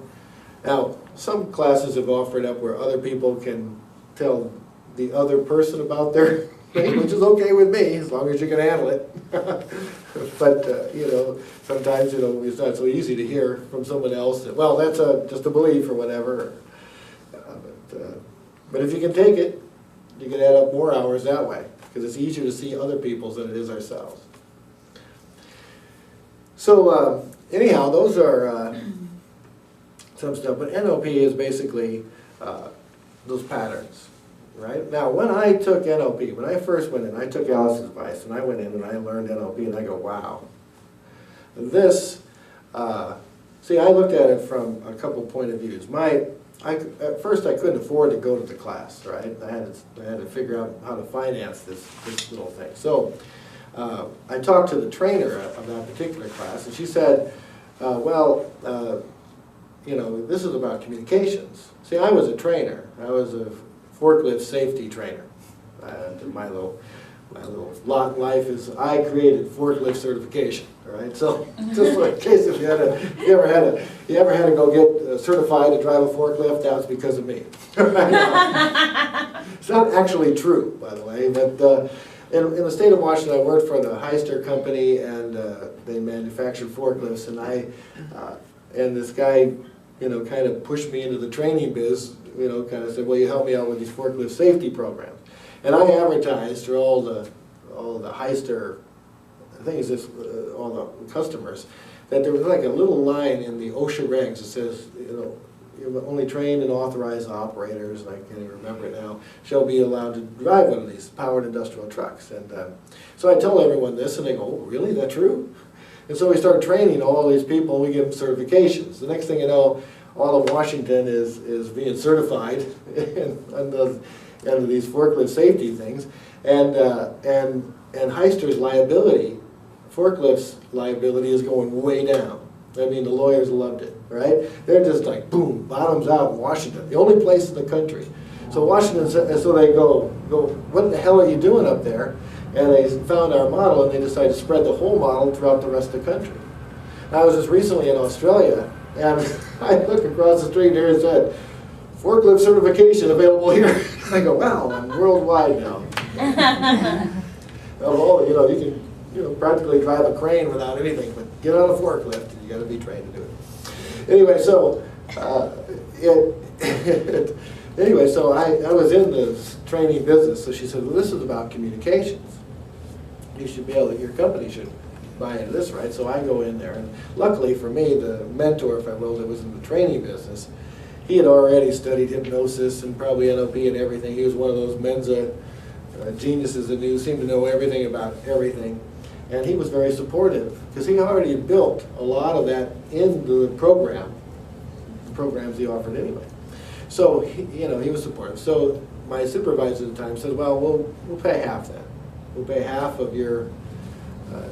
Now, some classes have offered up where other people can tell the other person about their which is okay with me, as long as you can handle it. But, sometimes, it's not so easy to hear from someone else that, well, that's just a belief or whatever. But if you can take it, you can add up more hours that way, because it's easier to see other people's than it is ourselves. So, anyhow, those are some stuff. But NLP is basically those patterns. Right? Now, when I took NLP, when I first went in, I took Alice's advice, and I went in and I learned NLP, and I go, wow. This, see, I looked at it from a couple point of views. At first, I couldn't afford to go to the class, right? I had to figure out how to finance this little thing. So, I talked to the trainer of that particular class, and she said, this is about communications. See, I was a trainer. I was a forklift safety trainer. My little lot in life is I created forklift certification. All right, so just in case if you ever had to go get certified to drive a forklift, that was because of me. It's not actually true, by the way, but in the state of Washington, I worked for the Hyster company, and they manufactured forklifts, and this guy, kind of pushed me into the training biz. Kind of said, well, you help me out with these forklift safety programs. And I advertised to all the Hyster things, all the customers, that there was like a little line in the OSHA regs that says, only trained and authorized operators, and I can't even remember it now, shall be allowed to drive one of these powered industrial trucks. And so I tell everyone this, and they go, oh, really, that true? And so we start training all these people, and we give them certifications. The next thing you know, all of Washington is being certified under these forklift safety things, and Hyster's liability, forklifts liability, is going way down. I mean, the lawyers loved it, right? They're just like, boom, bottoms out in Washington, the only place in the country. So Washington, so they go, what the hell are you doing up there? And they found our model, and they decided to spread the whole model throughout the rest of the country. I was just recently in Australia, and I looked across the street here and said, forklift certification available here. I go, wow, I'm worldwide now. Well, you can practically drive a crane without anything, but get on a forklift, and you got to be trained to do it. Anyway, so I was in this training business. So she said, well, this is about communications. You should be able to, your company should buy into this, right? So I go in there, and luckily for me, the mentor, if I will, that was in the training business, he had already studied hypnosis and probably NLP and everything. He was one of those Mensa geniuses that seemed to know everything about everything. And he was very supportive, because he already built a lot of that into the programs he offered anyway. So, he was supportive. So my supervisor at the time said, well, we'll pay half then. We'll pay half of your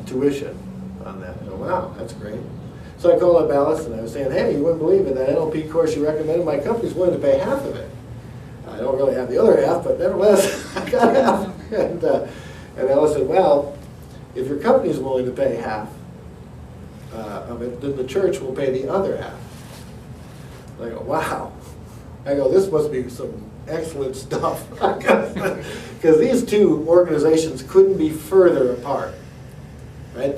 tuition on that. I go, wow, that's great. So I called up Alice, and I was saying, hey, you wouldn't believe it, that NLP course you recommended, my company's willing to pay half of it. I don't really have the other half, but nevertheless, I got half. And Alice said, well, if your company's willing to pay half of it, then the church will pay the other half. And I go, wow. I go, this must be some excellent stuff. Because these two organizations couldn't be further apart. Right?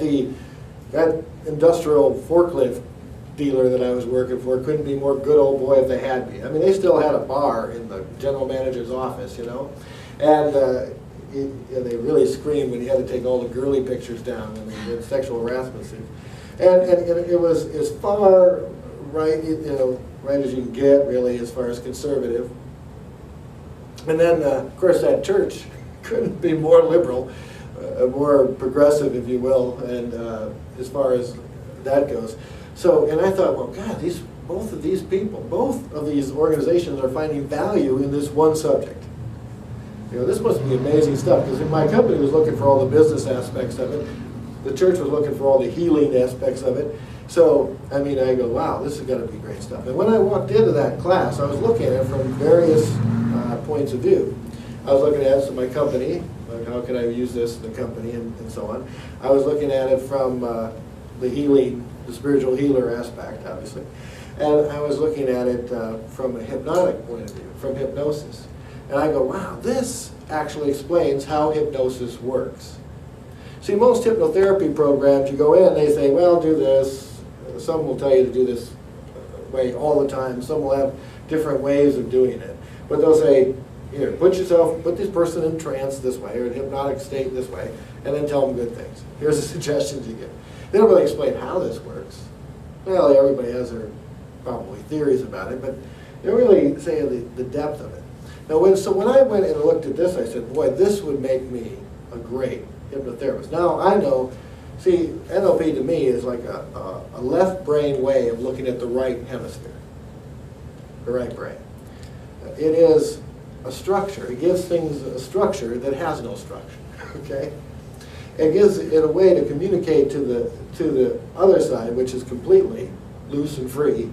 That industrial forklift dealer that I was working for couldn't be more good old boy if they had me. I mean, they still had a bar in the general manager's office, and they really screamed when he had to take all the girly pictures down when they did sexual harassment suits. And it was as far right, right as you can get, really, as far as conservative. And then, of course, that church couldn't be more liberal, more progressive, if you will, and as far as that goes. So, and I thought, well, God, both of these organizations are finding value in this one subject. This must be amazing stuff, because my company was looking for all the business aspects of it. The church was looking for all the healing aspects of it. So, I mean, I go, wow, this is going to be great stuff. And when I walked into that class, I was looking at it from various points of view. I was looking at it from my company, like how can I use this in the company, and so on. I was looking at it from the healing, the spiritual healer aspect, obviously. And I was looking at it from a hypnotic point of view, from hypnosis. And I go, wow, this actually explains how hypnosis works. See, most hypnotherapy programs, you go in, they say, well, do this. Some will tell you to do this way all the time. Some will have different ways of doing it. But they'll say, here, put this person in trance this way, or in hypnotic state this way, and then tell them good things. Here's the suggestions you give. They don't really explain how this works. Well, everybody has their probably theories about it, but they don't really say the depth of it. Now, when I went and looked at this, I said, boy, this would make me a great hypnotherapist. Now, I know, see, NLP to me is like a left brain way of looking at the right hemisphere, the right brain. It is a structure. It gives things a structure that has no structure, okay? It gives it a way to communicate to the other side, which is completely loose and free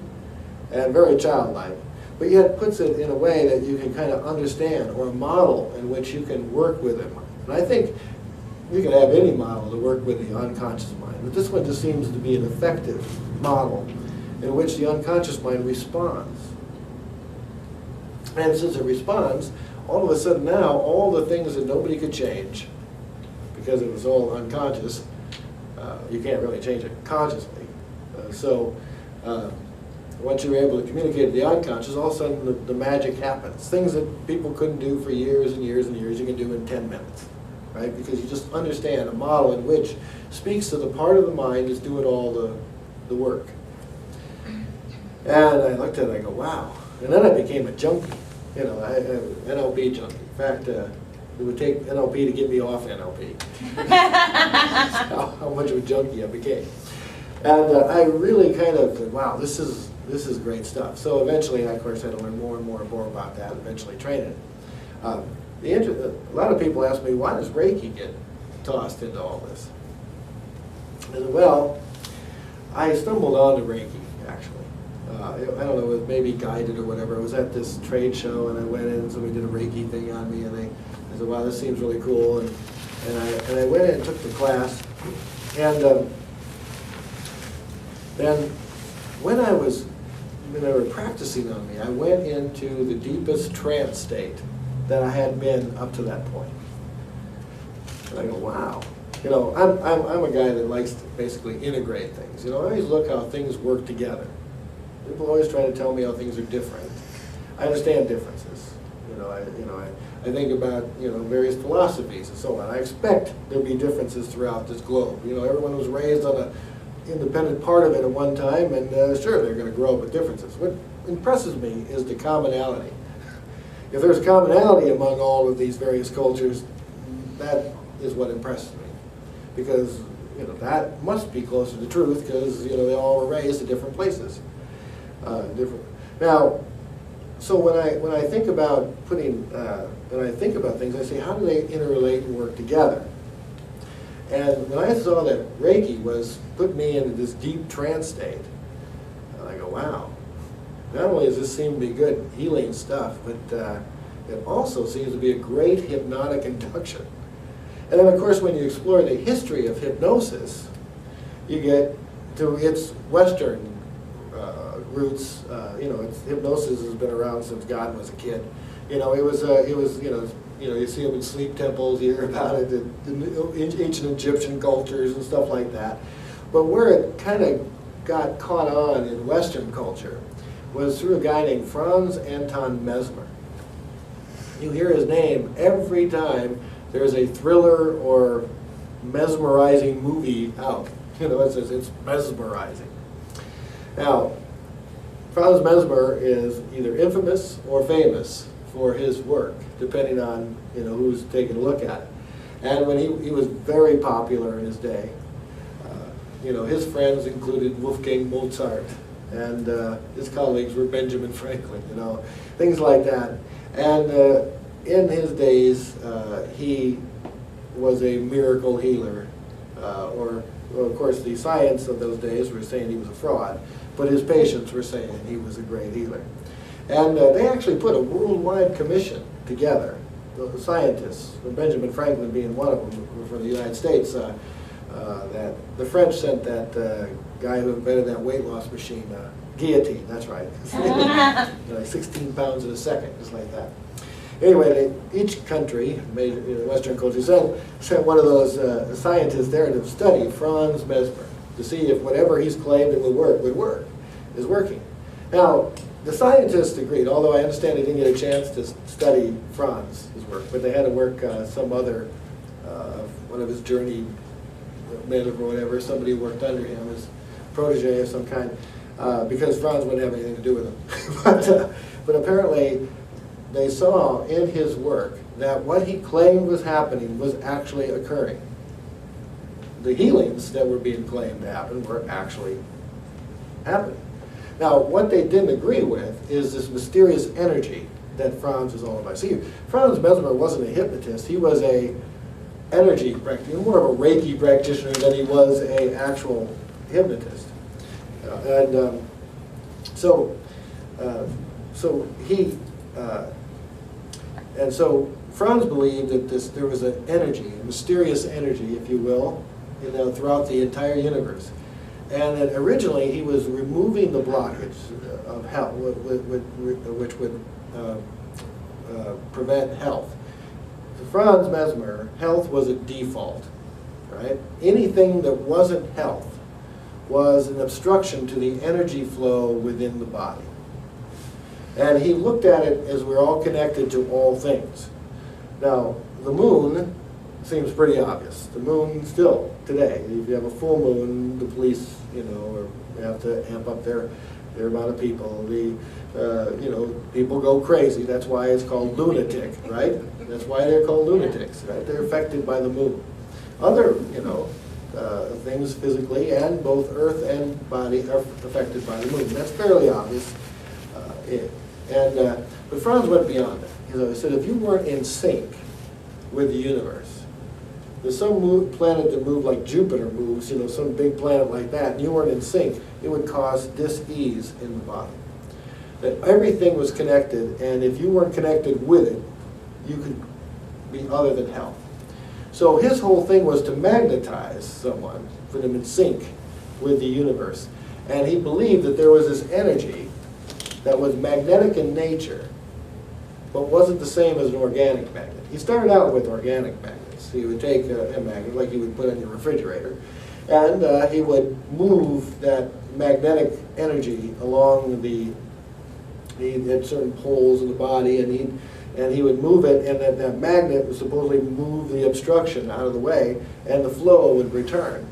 and very childlike, but yet puts it in a way that you can kind of understand, or a model in which you can work with it. And I think you can have any model to work with the unconscious mind, but this one just seems to be an effective model in which the unconscious mind responds. And since it responds, all of a sudden now, all the things that nobody could change, because it was all unconscious, you can't really change it consciously. Once you're able to communicate to the unconscious, all of a sudden the magic happens. Things that people couldn't do for years and years and years, you can do in 10 minutes, right? Because you just understand a model in which speaks to the part of the mind that's doing all the work. And I looked at it, I go, wow. And then I became a junkie, NLP junkie. In fact, it would take NLP to get me off NLP. how much of a junkie I became. And I really kind of said, wow, this is great stuff. So eventually, I, of course, had to learn more and more and more about that, eventually train it. A lot of people ask me, why does Reiki get tossed into all this? I said, well, I stumbled onto Reiki, actually. I don't know, it was maybe guided or whatever. I was at this trade show, and I went in, and somebody did a Reiki thing on me, and I said, wow, this seems really cool. And I went in and took the class, and then when they were practicing on me, I went into the deepest trance state that I had been up to that point. And I go, wow. I'm a guy that likes to basically integrate things. I always look how things work together. People always try to tell me how things are different. I understand differences. I think about various philosophies and so on. I expect there'll be differences throughout this globe. Everyone was raised on an independent part of it at one time, and sure, they're going to grow up with differences. What impresses me is the commonality. If there's commonality among all of these various cultures, that is what impresses me, because that must be closer to truth, because they all were raised at different places. Now, so when I think about things, I say, how do they interrelate and work together? And when I saw that Reiki was put me into this deep trance state, and I go, wow. Not only does this seem to be good healing stuff, but it also seems to be a great hypnotic induction. And then, of course, when you explore the history of hypnosis, you get to its Western roots. Hypnosis has been around since God was a kid. You see them in sleep temples, you hear about it in ancient Egyptian cultures and stuff like that. But where it kind of got caught on in Western culture was through a guy named Franz Anton Mesmer. You hear his name every time there's a thriller or mesmerizing movie out. It's mesmerizing. Now, Franz Mesmer is either infamous or famous for his work, depending on who's taking a look at it. And when he was very popular in his day, his friends included Wolfgang Mozart, and his colleagues were Benjamin Franklin, things like that. And in his days, he was a miracle healer, or of course the science of those days were saying he was a fraud, but his patients were saying he was a great healer. And they actually put a worldwide commission together, the scientists, Benjamin Franklin being one of them from the United States, that the French sent that guy who invented that weight loss machine, guillotine, that's right. 16 pounds in a second, just like that. Anyway, each country, major Western culture, sent one of those scientists there to study Franz Mesmer to see if whatever he's claimed it would work, is working. Now, the scientists agreed, although I understand they didn't get a chance to study Franz's work, but they had to work some other, one of his journey men or whatever, somebody who worked under him, his protege of some kind, because Franz wouldn't have anything to do with him. But apparently, they saw in his work that what he claimed was happening was actually occurring. The healings that were being claimed to happen were actually happening. Now, what they didn't agree with is this mysterious energy that Franz was all about. See, Franz Mesmer wasn't a hypnotist. He was a energy practitioner, more of a Reiki practitioner than he was an actual hypnotist. So Franz believed that there was an energy, a mysterious energy, if you will, throughout the entire universe. And that originally he was removing the blockage of health, which would prevent health. For Franz Mesmer, health was a default, right? Anything that wasn't health was an obstruction to the energy flow within the body. And he looked at it as we're all connected to all things. Now, the moon seems pretty obvious. The moon still, today, if you have a full moon, the police, have to amp up their amount of people. People go crazy. That's why it's called lunatic, right? That's why they're called lunatics, right? They're affected by the moon. Other, things physically, and both earth and body are affected by the moon. That's fairly obvious. But Franz went beyond that. He said, if you weren't in sync with the universe, there's some planet that moved like Jupiter moves, some big planet like that, and you weren't in sync, it would cause dis-ease in the body. That everything was connected, and if you weren't connected with it, you could be other than health. So his whole thing was to magnetize someone, put them in sync with the universe. And he believed that there was this energy that was magnetic in nature, but wasn't the same as an organic magnet. He started out with organic magnets. He would take a magnet, like you would put on your refrigerator, and he would move that magnetic energy along he had certain poles in the body, and he would move it, and that magnet would supposedly move the obstruction out of the way, and the flow would return.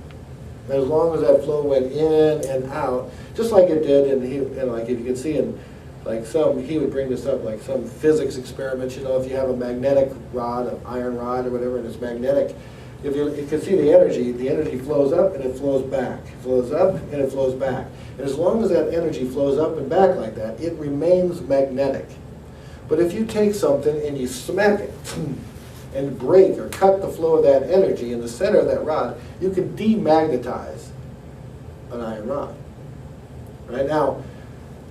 And as long as that flow went in and out, just like it did, and like if you can see in he would bring this up, like some physics experiments, if you have a magnetic rod, an iron rod or whatever, and it's magnetic, if you can see the energy flows up and it flows back, flows up and it flows back. And as long as that energy flows up and back like that, it remains magnetic. But if you take something and you smack it and break or cut the flow of that energy in the center of that rod, you can demagnetize an iron rod. Right now,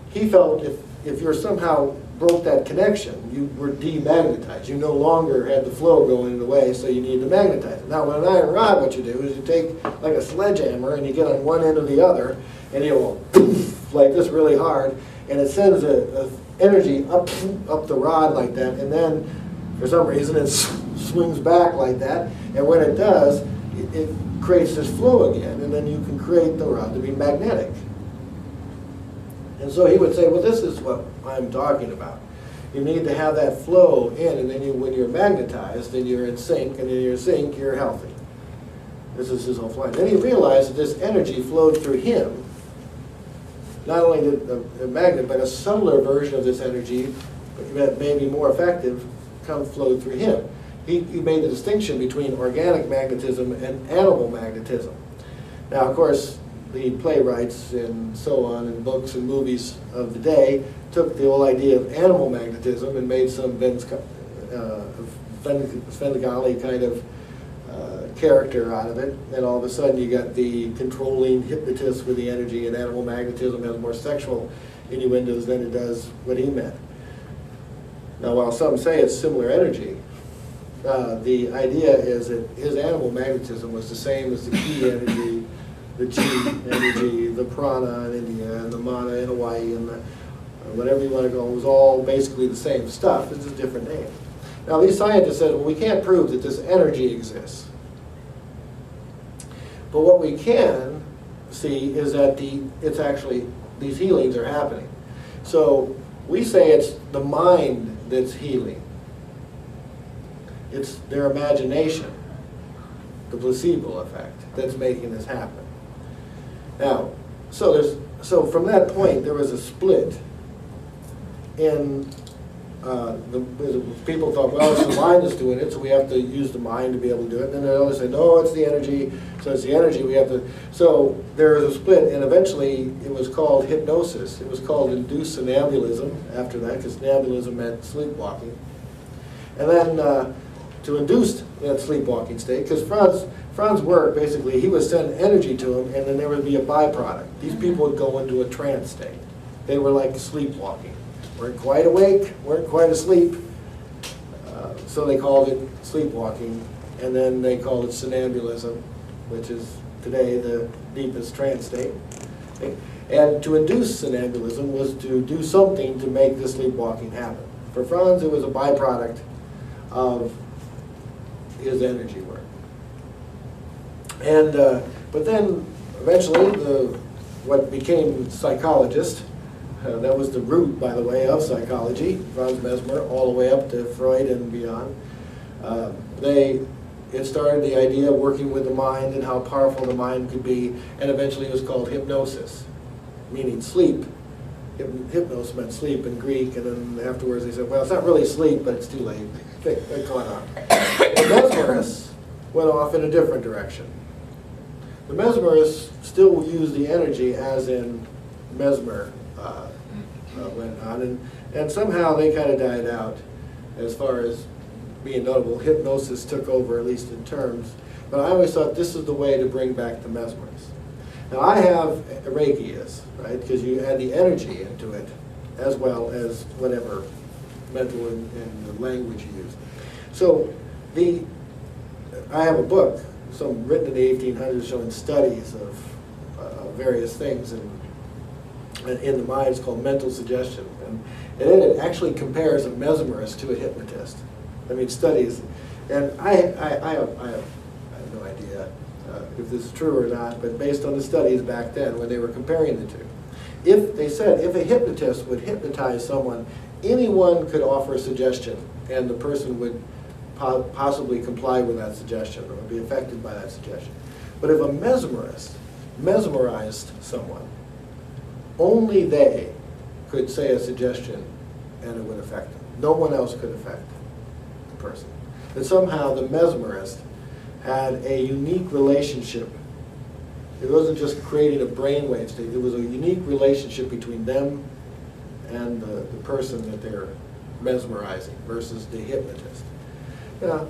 he felt if you somehow broke that connection, you were demagnetized. You no longer had the flow going in the way, so you need to magnetize it. Now, with an iron rod, what you do is you take like a sledgehammer and you get on one end or the other, and you will poof like this really hard, and it sends a energy up the rod like that, and then for some reason it swings back like that, and when it does, it creates this flow again, and then you can create the rod to be magnetic. And so he would say, well, this is what I'm talking about. You need to have that flow in, and then when you're magnetized, then you're in sync, and then you're in sync, you're healthy. This is his whole flight. Then he realized that this energy flowed through him. Not only the magnet, but a subtler version of this energy that may be more effective flowed through him. He made the distinction between organic magnetism and animal magnetism. Now, of course, the playwrights and so on, and books and movies of the day took the whole idea of animal magnetism and made some Svengali kind of character out of it, and all of a sudden you got the controlling hypnotist with the energy, and animal magnetism has more sexual innuendos than it does what he meant. Now, while some say it's similar energy, the idea is that his animal magnetism was the same as the ki energy, the chi energy, the prana in India, and the mana in Hawaii, and whatever you want to go, it was all basically the same stuff. It's just a different name. Now these scientists said, well, we can't prove that this energy exists. But what we can see is that it's actually, these healings are happening. So we say it's the mind that's healing. It's their imagination, the placebo effect, that's making this happen. Now, so from that point, there was a split in people thought, well, it's the mind that's doing it, so we have to use the mind to be able to do it. And then others said, no, it's the energy, so it's the energy we have to. So there was a split, and eventually it was called hypnosis. It was called induced somnambulism after that, because somnambulism meant sleepwalking. And then to induce that sleepwalking state, because Franz's work, basically, he would send energy to him, and then there would be a byproduct. These people would go into a trance state. They were like sleepwalking. Weren't quite awake, weren't quite asleep, so they called it sleepwalking, and then they called it somnambulism, which is today the deepest trance state. Okay? And to induce somnambulism was to do something to make the sleepwalking happen. For Franz, it was a byproduct of his energy work. And but then eventually what became psychologist, that was the root, by the way, of psychology, Franz Mesmer, all the way up to Freud and beyond. It started the idea of working with the mind and how powerful the mind could be, and eventually it was called hypnosis, meaning sleep. Hypnos meant sleep in Greek, and then afterwards they said, well, it's not really sleep, but it's too late. They caught on. The Mesmerists went off in a different direction. The Mesmerists still use the energy as in Mesmer went on, and somehow they kind of died out as far as being notable. Hypnosis took over, at least in terms, but I always thought this is the way to bring back the Mesmerists. Now I have Reiki is, right, because you add the energy into it as well as whatever mental and the language you use. So I have a book, some written in the 1800s showing studies of various things in the mind. It's called mental suggestion, and in it actually compares a mesmerist to a hypnotist. I mean, studies, and I have no idea if this is true or not, but based on the studies back then when they were comparing the two, if they said if a hypnotist would hypnotize someone, anyone could offer a suggestion, and the person would possibly comply with that suggestion or be affected by that suggestion. But if a mesmerist mesmerized someone, only they could say a suggestion and it would affect them. No one else could affect the person. That somehow the mesmerist had a unique relationship. It wasn't just creating a brainwave state. There was a unique relationship between them and the person that they're mesmerizing versus the hypnotist. Now,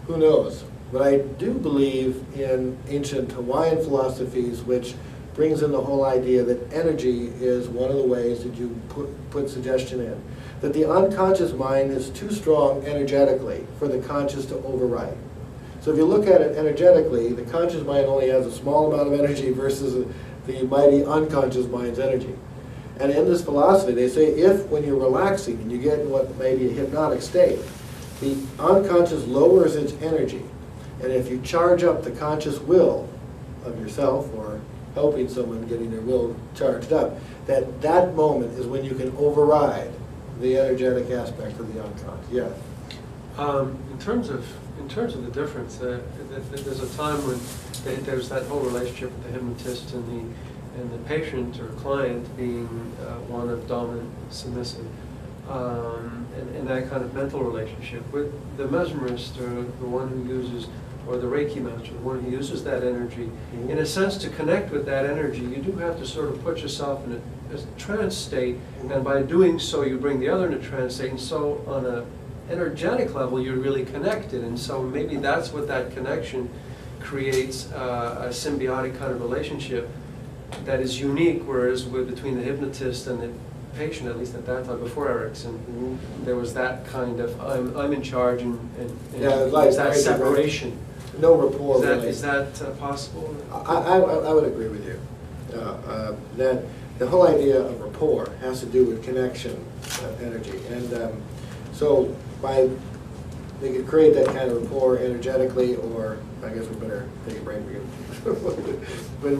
who knows? But I do believe in ancient Hawaiian philosophies, which brings in the whole idea that energy is one of the ways that you put suggestion in. That the unconscious mind is too strong energetically for the conscious to override. So if you look at it energetically, the conscious mind only has a small amount of energy versus the mighty unconscious mind's energy. And in this philosophy, they say if when you're relaxing and you get in what may be a hypnotic state, the unconscious lowers its energy. And if you charge up the conscious will of yourself or helping someone getting their will charged up, that moment is when you can override the energetic aspect of the unconscious. Yeah. In terms of the difference, there's a time when there's that whole relationship with the hypnotist and the patient or client being one of dominant, submissive, and that kind of mental relationship. With the mesmerist, or the one who uses, or the Reiki master, the one who uses that energy, in a sense, to connect with that energy, you do have to sort of put yourself in a trance state, and by doing so, you bring the other in a trance state, and so on a energetic level, you're really connected, and so maybe that's what that connection creates, a symbiotic kind of relationship that is unique, whereas between the hypnotist and the patient, at least at that time, before Erickson, there was that kind of, I'm in charge, and Yeah, like that separation. No rapport. Is that possible? I would agree with you. That the whole idea of rapport has to do with connection energy, and so by they could create that kind of rapport energetically, or I guess we better take a break. But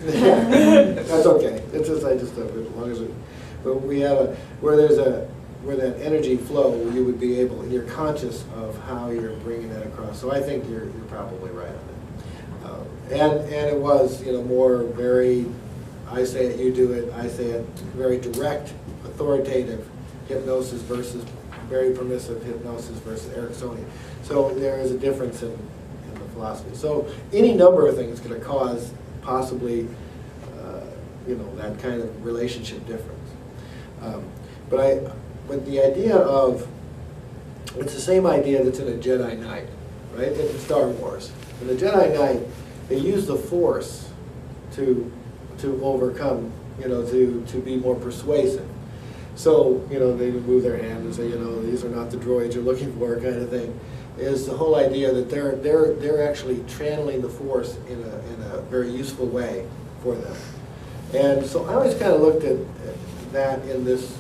yeah, that's okay. It's just, as long as but we have where that energy flow, you would be able, and you're conscious of how you're bringing that across. So I think you're probably right on it. And it was, more very, I say it, you do it, I say it, very direct, authoritative hypnosis versus very permissive hypnosis versus Ericksonian. So there is a difference in the philosophy. So any number of things could cause possibly, that kind of relationship difference. But the idea of, it's the same idea that's in a Jedi Knight, right? In Star Wars. In the Jedi Knight, they use the Force to overcome, to be more persuasive. So, they move their hand and say, these are not the droids you're looking for, kind of thing. Is the whole idea that they're actually channeling the Force in a very useful way for them. And so I always kind of looked at that in this,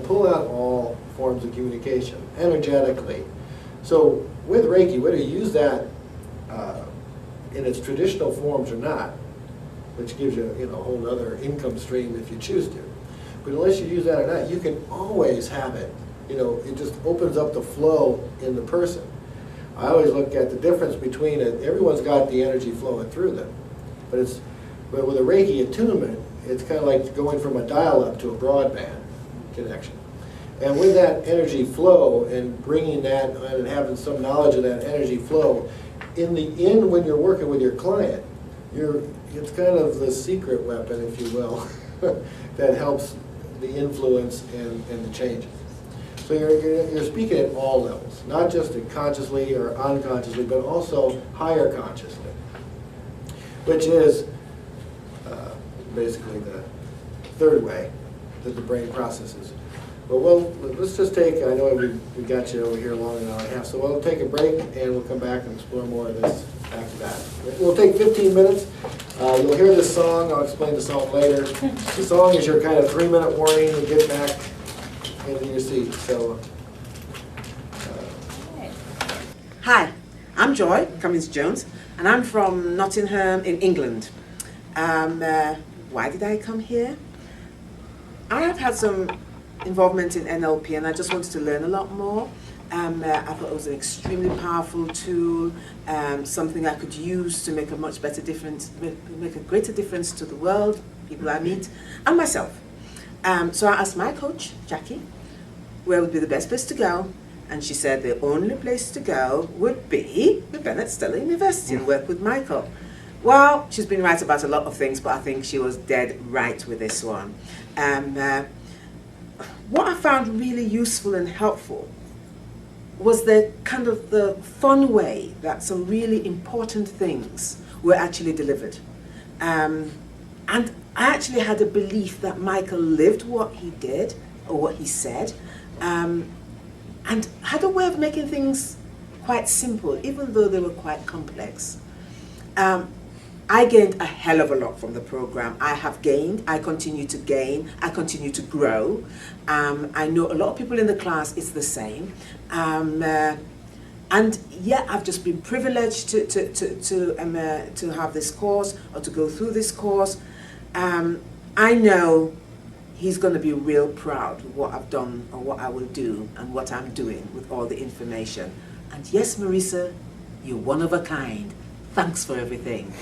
pull out all forms of communication energetically. So with Reiki, whether you use that in its traditional forms or not, which gives you a whole other income stream if you choose to. But unless you use that or not, you can always have it. It just opens up the flow in the person. I always look at the difference between it. Everyone's got the energy flowing through them, but with a Reiki attunement, it's kind of like going from a dial-up to a broadband connection. And with that energy flow and bringing that and having some knowledge of that energy flow, in the end, when you're working with your client, it's kind of the secret weapon, if you will, that helps the influence and the changes. So you're speaking at all levels, not just consciously or unconsciously, but also higher consciously, which is basically the third way that the brain processes. But let's just take, I know we got you over here long an hour and a half, so we'll take a break and we'll come back and explore more of this after that. We'll take 15 minutes. You'll hear this song. I'll explain the song later. The song is your kind of 3-minute warning to get back into your seat. So, Hi, I'm Joy Cummins-Jones, and I'm from Nottingham in England. Why did I come here? I have had some involvement in NLP, and I just wanted to learn a lot more. I thought it was an extremely powerful tool, something I could use to make a much better difference, make a greater difference to the world, people I meet, and myself. So I asked my coach, Jackie, where would be the best place to go, and she said the only place to go would be the Bennett Stella University and work with Michael. Well, she's been right about a lot of things, but I think she was dead right with this one. What I found really useful and helpful was the kind of the fun way that some really important things were actually delivered. And I actually had a belief that Michael lived what he did, or what he said, and had a way of making things quite simple, even though they were quite complex. I gained a hell of a lot from the program. I have gained, I continue to gain, I continue to grow. I know a lot of people in the class, it's the same. And yeah, I've just been privileged to have this course, or to go through this course. I know he's going to be real proud of what I've done, or what I will do, and what I'm doing with all the information. And yes, Marisa, you're one of a kind. Thanks for everything.